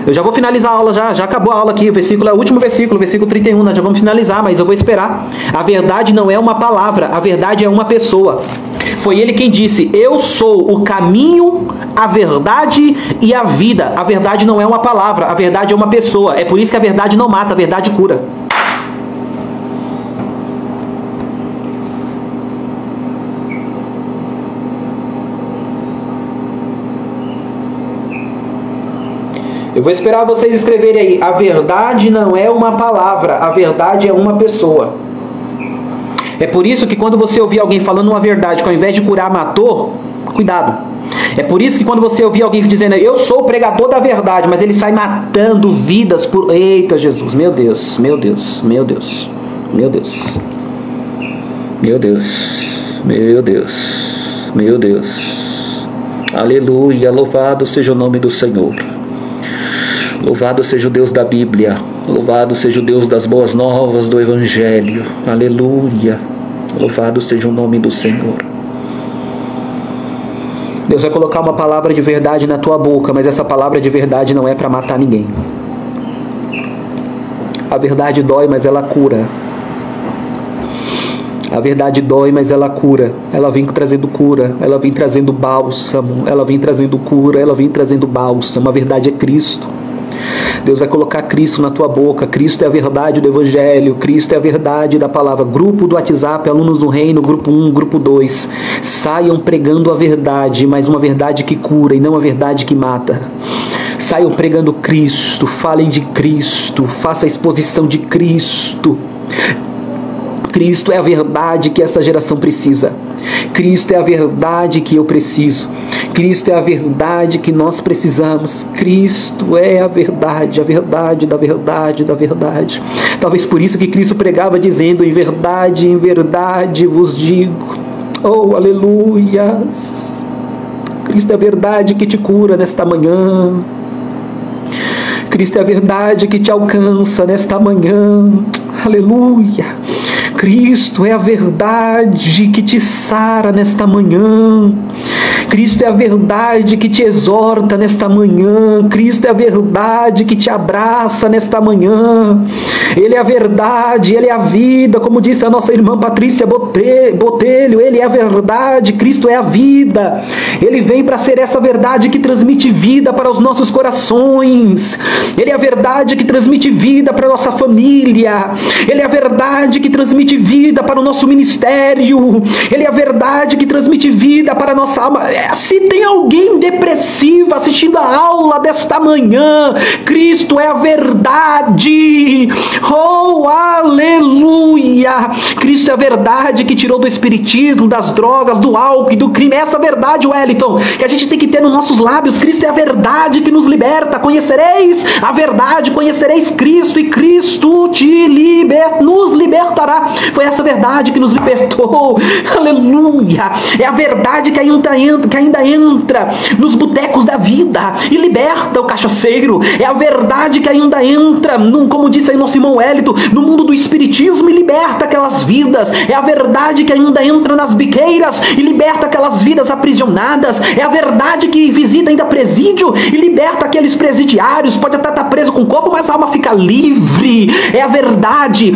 Eu já vou finalizar a aula, já acabou a aula aqui. O versículo é o último versículo, versículo 31. Nós já vamos finalizar, mas eu vou esperar. A verdade não é uma palavra, a verdade é uma pessoa. Foi ele quem disse: eu sou o caminho, a verdade e a vida. A verdade não é uma palavra, a verdade é uma pessoa. É por isso que a verdade não mata, a verdade cura. Eu vou esperar vocês escreverem aí. A verdade não é uma palavra, a verdade é uma pessoa. É por isso que quando você ouvir alguém falando uma verdade que ao invés de curar matou, cuidado. É por isso que quando você ouvir alguém dizendo: eu sou o pregador da verdade, mas ele sai matando vidas por... Eita Jesus, meu Deus, meu Deus, meu Deus, meu Deus, meu Deus, meu Deus, meu Deus. Aleluia, louvado seja o nome do Senhor. Louvado seja o Deus da Bíblia. Louvado seja o Deus das boas novas do Evangelho. Aleluia. Louvado seja o nome do Senhor. Deus vai colocar uma palavra de verdade na tua boca, mas essa palavra de verdade não é para matar ninguém. A verdade dói, mas ela cura. A verdade dói, mas ela cura. Ela vem trazendo cura. Ela vem trazendo bálsamo. Ela vem trazendo cura. Ela vem trazendo bálsamo. A verdade é Cristo. Deus vai colocar Cristo na tua boca. Cristo é a verdade do Evangelho. Cristo é a verdade da palavra. Grupo do WhatsApp, alunos do reino, grupo 1, grupo 2. Saiam pregando a verdade, mas uma verdade que cura e não a verdade que mata. Saiam pregando Cristo. Falem de Cristo. Faça a exposição de Cristo. Cristo é a verdade que essa geração precisa. Cristo é a verdade que eu preciso. Cristo é a verdade que nós precisamos. Cristo é a verdade da verdade da verdade. Talvez por isso que Cristo pregava dizendo: em verdade vos digo. Oh, aleluia. Cristo é a verdade que te cura nesta manhã. Cristo é a verdade que te alcança nesta manhã. Aleluia. Cristo é a verdade que te sara nesta manhã. Cristo é a verdade que te exorta nesta manhã. Cristo é a verdade que te abraça nesta manhã. Ele é a verdade, Ele é a vida, como disse a nossa irmã Patrícia Botelho. Ele é a verdade, Cristo é a vida. Ele vem para ser essa verdade que transmite vida para os nossos corações. Ele é a verdade que transmite vida para a nossa família. Ele é a verdade que transmite vida para o nosso ministério. Ele é a verdade que transmite vida para a nossa alma. Se tem alguém depressivo assistindo a aula desta manhã, Cristo é a verdade. Oh, aleluia! Cristo é a verdade que tirou do espiritismo, das drogas, do álcool e do crime. Essa verdade, Wellington, que a gente tem que ter nos nossos lábios. Cristo é a verdade que nos liberta. Conhecereis a verdade, conhecereis Cristo, e Cristo nos libertará. Foi essa verdade que nos libertou. Aleluia! É a verdade que ainda entra nos botecos da vida e liberta o cachaceiro. É a verdade que ainda entra, como disse aí nosso irmão Wellington, no mundo do espiritismo e liberta aquelas vidas. É a verdade que ainda entra nas biqueiras e liberta aquelas vidas aprisionadas. É a verdade que visita ainda presídio e liberta aqueles presidiários. Pode até estar preso com o corpo, mas a alma fica livre. É a verdade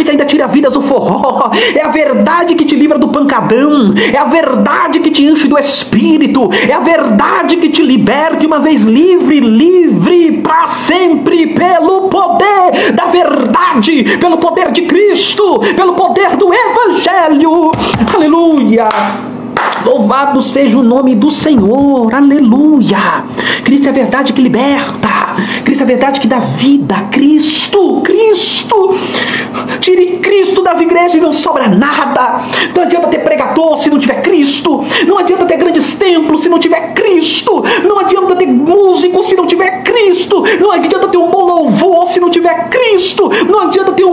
que ainda tira vidas do forró. É a verdade que te livra do pancadão. É a verdade que te enche do espírito. É a verdade que te liberta, e uma vez livre para sempre, pelo poder da verdade, pelo poder de Cristo, pelo poder do Evangelho. Aleluia! Louvado seja o nome do Senhor, aleluia! Cristo é a verdade que liberta, Cristo é a verdade que dá vida, Cristo! Tire Cristo das igrejas e não sobra nada. Não adianta ter pregador se não tiver Cristo, não adianta ter grandes templos se não tiver Cristo, não adianta ter músico se não tiver Cristo, não adianta ter um bom louvor se não tiver Cristo, não adianta ter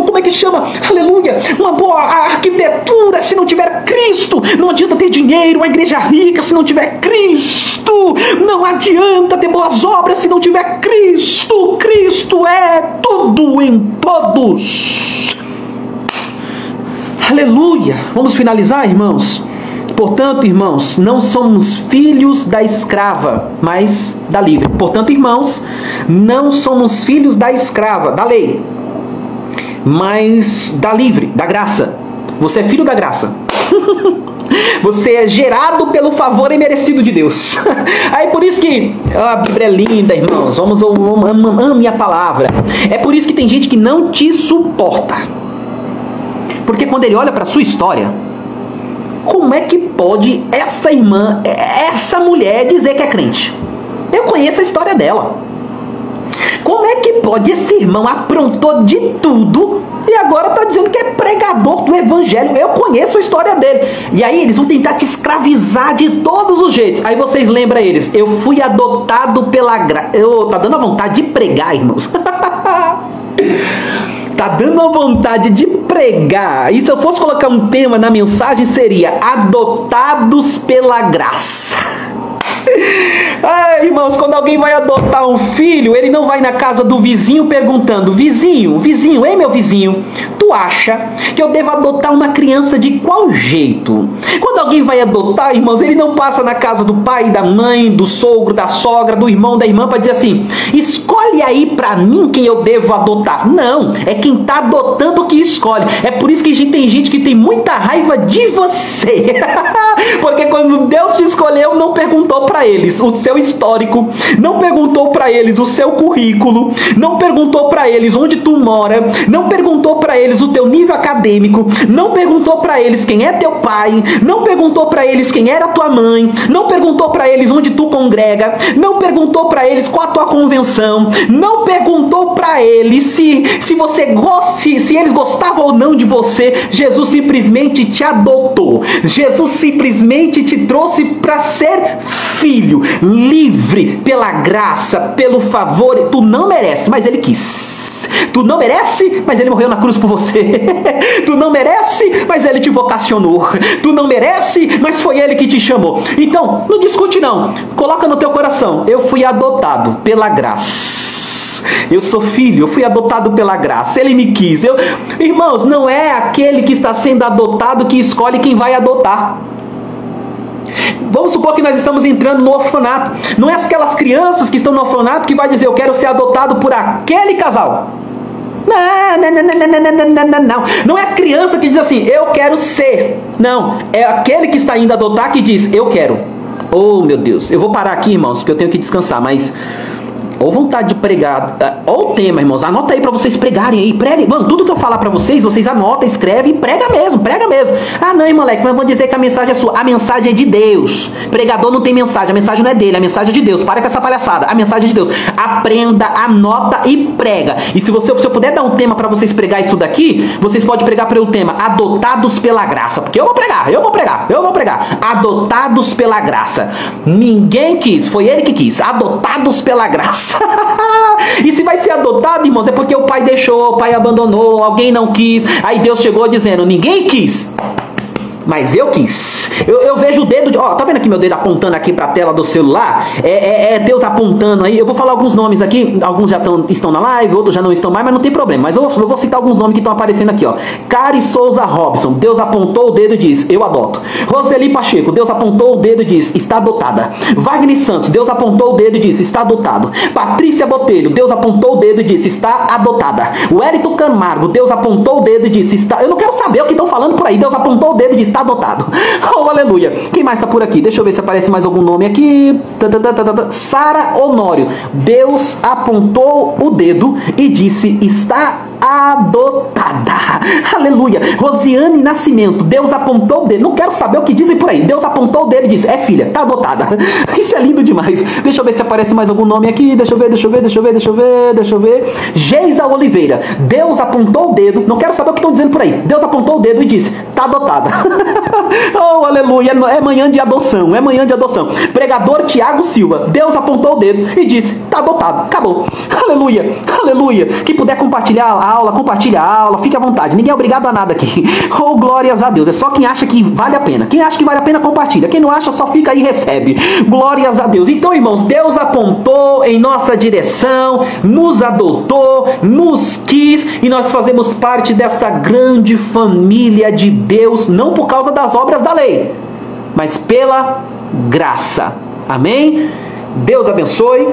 aleluia, uma boa arquitetura se não tiver Cristo, não adianta ter dinheiro, uma igreja rica se não tiver Cristo, não adianta ter boas obras se não tiver Cristo. Cristo é tudo em todos. Aleluia. Vamos finalizar, irmãos? Portanto, irmãos, não somos filhos da escrava, mas da livre. Portanto, irmãos, não somos filhos da escrava, da lei, mas da livre, da graça. Você é filho da graça. Você é gerado pelo favor imerecido de Deus. Aí por isso que a Bíblia é linda, irmãos. Ame a palavra. É por isso que tem gente que não te suporta. Porque quando ele olha para a sua história, como é que pode essa irmã, essa mulher dizer que é crente? Eu conheço a história dela. Como é que pode esse irmão aprontou de tudo e agora está dizendo que é pregador do evangelho? Eu conheço a história dele. E aí eles vão tentar te escravizar de todos os jeitos. Aí vocês lembram eles: eu fui adotado pela graça. Tá dando a vontade de pregar, irmãos. Tá dando a vontade de pregar. E se eu fosse colocar um tema na mensagem, seria adotados pela graça. Ai, irmãos, quando alguém vai adotar um filho, ele não vai na casa do vizinho perguntando: vizinho, ei meu vizinho, tu acha que eu devo adotar uma criança de qual jeito? Quando alguém vai adotar, irmãos, ele não passa na casa do pai, da mãe, do sogro, da sogra, do irmão, da irmã, para dizer assim: escolhe aí pra mim quem eu devo adotar. Não, é quem tá adotando que escolhe. É por isso que tem gente que tem muita raiva de você. Porque quando Deus te escolheu, não perguntou para eles o seu histórico, não perguntou para eles o seu currículo, não perguntou para eles onde tu mora, não perguntou para eles o teu nível acadêmico, não perguntou para eles quem é teu pai, não perguntou para eles quem era tua mãe, não perguntou para eles onde tu congrega, não perguntou para eles qual a tua convenção, não perguntou para eles se você gosta, se eles gostavam ou não de você. Jesus simplesmente te adotou. Jesus simplesmente te trouxe para ser filho, livre pela graça, pelo favor. Tu não merece, mas ele quis. Tu não merece, mas ele morreu na cruz por você. Tu não merece, mas ele te vocacionou. Tu não merece, mas foi ele que te chamou. Então, não discute não. Coloca no teu coração: eu fui adotado pela graça. Eu sou filho, eu fui adotado pela graça. Ele me quis. Irmãos, não é aquele que está sendo adotado que escolhe quem vai adotar. Vamos supor que nós estamos entrando no orfanato. Não é aquelas crianças que estão no orfanato que vai dizer: eu quero ser adotado por aquele casal. Não é a criança que diz assim: eu quero ser. Não, é aquele que está indo adotar que diz: eu quero. Oh meu Deus, eu vou parar aqui, irmãos, porque eu tenho que descansar. Mas ou vontade de pregar, ou o tema, irmãos, anota aí pra vocês pregarem aí, preguem. Mano, tudo que eu falar pra vocês anotam, escrevem e prega mesmo, prega mesmo. Ah, não, irmão Alex, mas vão dizer que a mensagem é sua. A mensagem é de Deus. Pregador não tem mensagem, a mensagem não é dele, a mensagem é de Deus. Para com essa palhaçada, a mensagem é de Deus. Aprenda, anota e prega. E se eu puder dar um tema pra vocês pregar isso daqui, vocês podem pregar para o tema adotados pela graça, porque eu vou pregar. Adotados pela graça. Ninguém quis, foi ele que quis. Adotados pela graça. E se vai ser adotado, irmãos, é porque o pai deixou, o pai abandonou, alguém não quis. Aí Deus chegou dizendo, ninguém quis, mas eu quis. Eu vejo o dedo, ó, tá vendo aqui meu dedo apontando aqui pra tela do celular? É Deus apontando aí. Eu vou falar alguns nomes aqui, alguns já estão na live, outros já não estão mais, mas não tem problema. Mas eu vou citar alguns nomes que estão aparecendo aqui, ó. Cari Souza Robson, Deus apontou o dedo e diz, eu adoto. Roseli Pacheco, Deus apontou o dedo e diz, está adotada. Wagner Santos, Deus apontou o dedo e disse, está adotado. Patrícia Botelho, Deus apontou o dedo e disse, está adotada. Wellington Camargo, Deus apontou o dedo e disse, está... Eu não quero saber o que estão falando por aí. Deus apontou o dedo e disse, está adotado. Oh, aleluia. Quem mais está por aqui? Deixa eu ver se aparece mais algum nome aqui. Sara Honório. Deus apontou o dedo e disse, está adotada. Aleluia. Rosiane Nascimento. Deus apontou o dedo. Não quero saber o que dizem por aí. Deus apontou o dedo e disse, é filha, está adotada. Isso é lindo demais. Deixa eu ver se aparece mais algum nome aqui. Deixa eu ver. Geisa Oliveira. Deus apontou o dedo. Não quero saber o que estão dizendo por aí. Deus apontou o dedo e disse, está adotada. Oh, aleluia, é manhã de adoção, Pregador Tiago Silva, Deus apontou o dedo e disse, tá adotado, acabou. Aleluia. Quem puder compartilhar a aula, compartilha a aula, fique à vontade, ninguém é obrigado a nada aqui. Oh, glórias a Deus, é só quem acha que vale a pena. Quem acha que vale a pena, compartilha. Quem não acha, só fica aí e recebe. Glórias a Deus. Então, irmãos, Deus apontou em nossa direção, nos adotou, nos quis, e nós fazemos parte dessa grande família de Deus, não por causa das obras da lei, mas pela graça. Amém? Deus abençoe.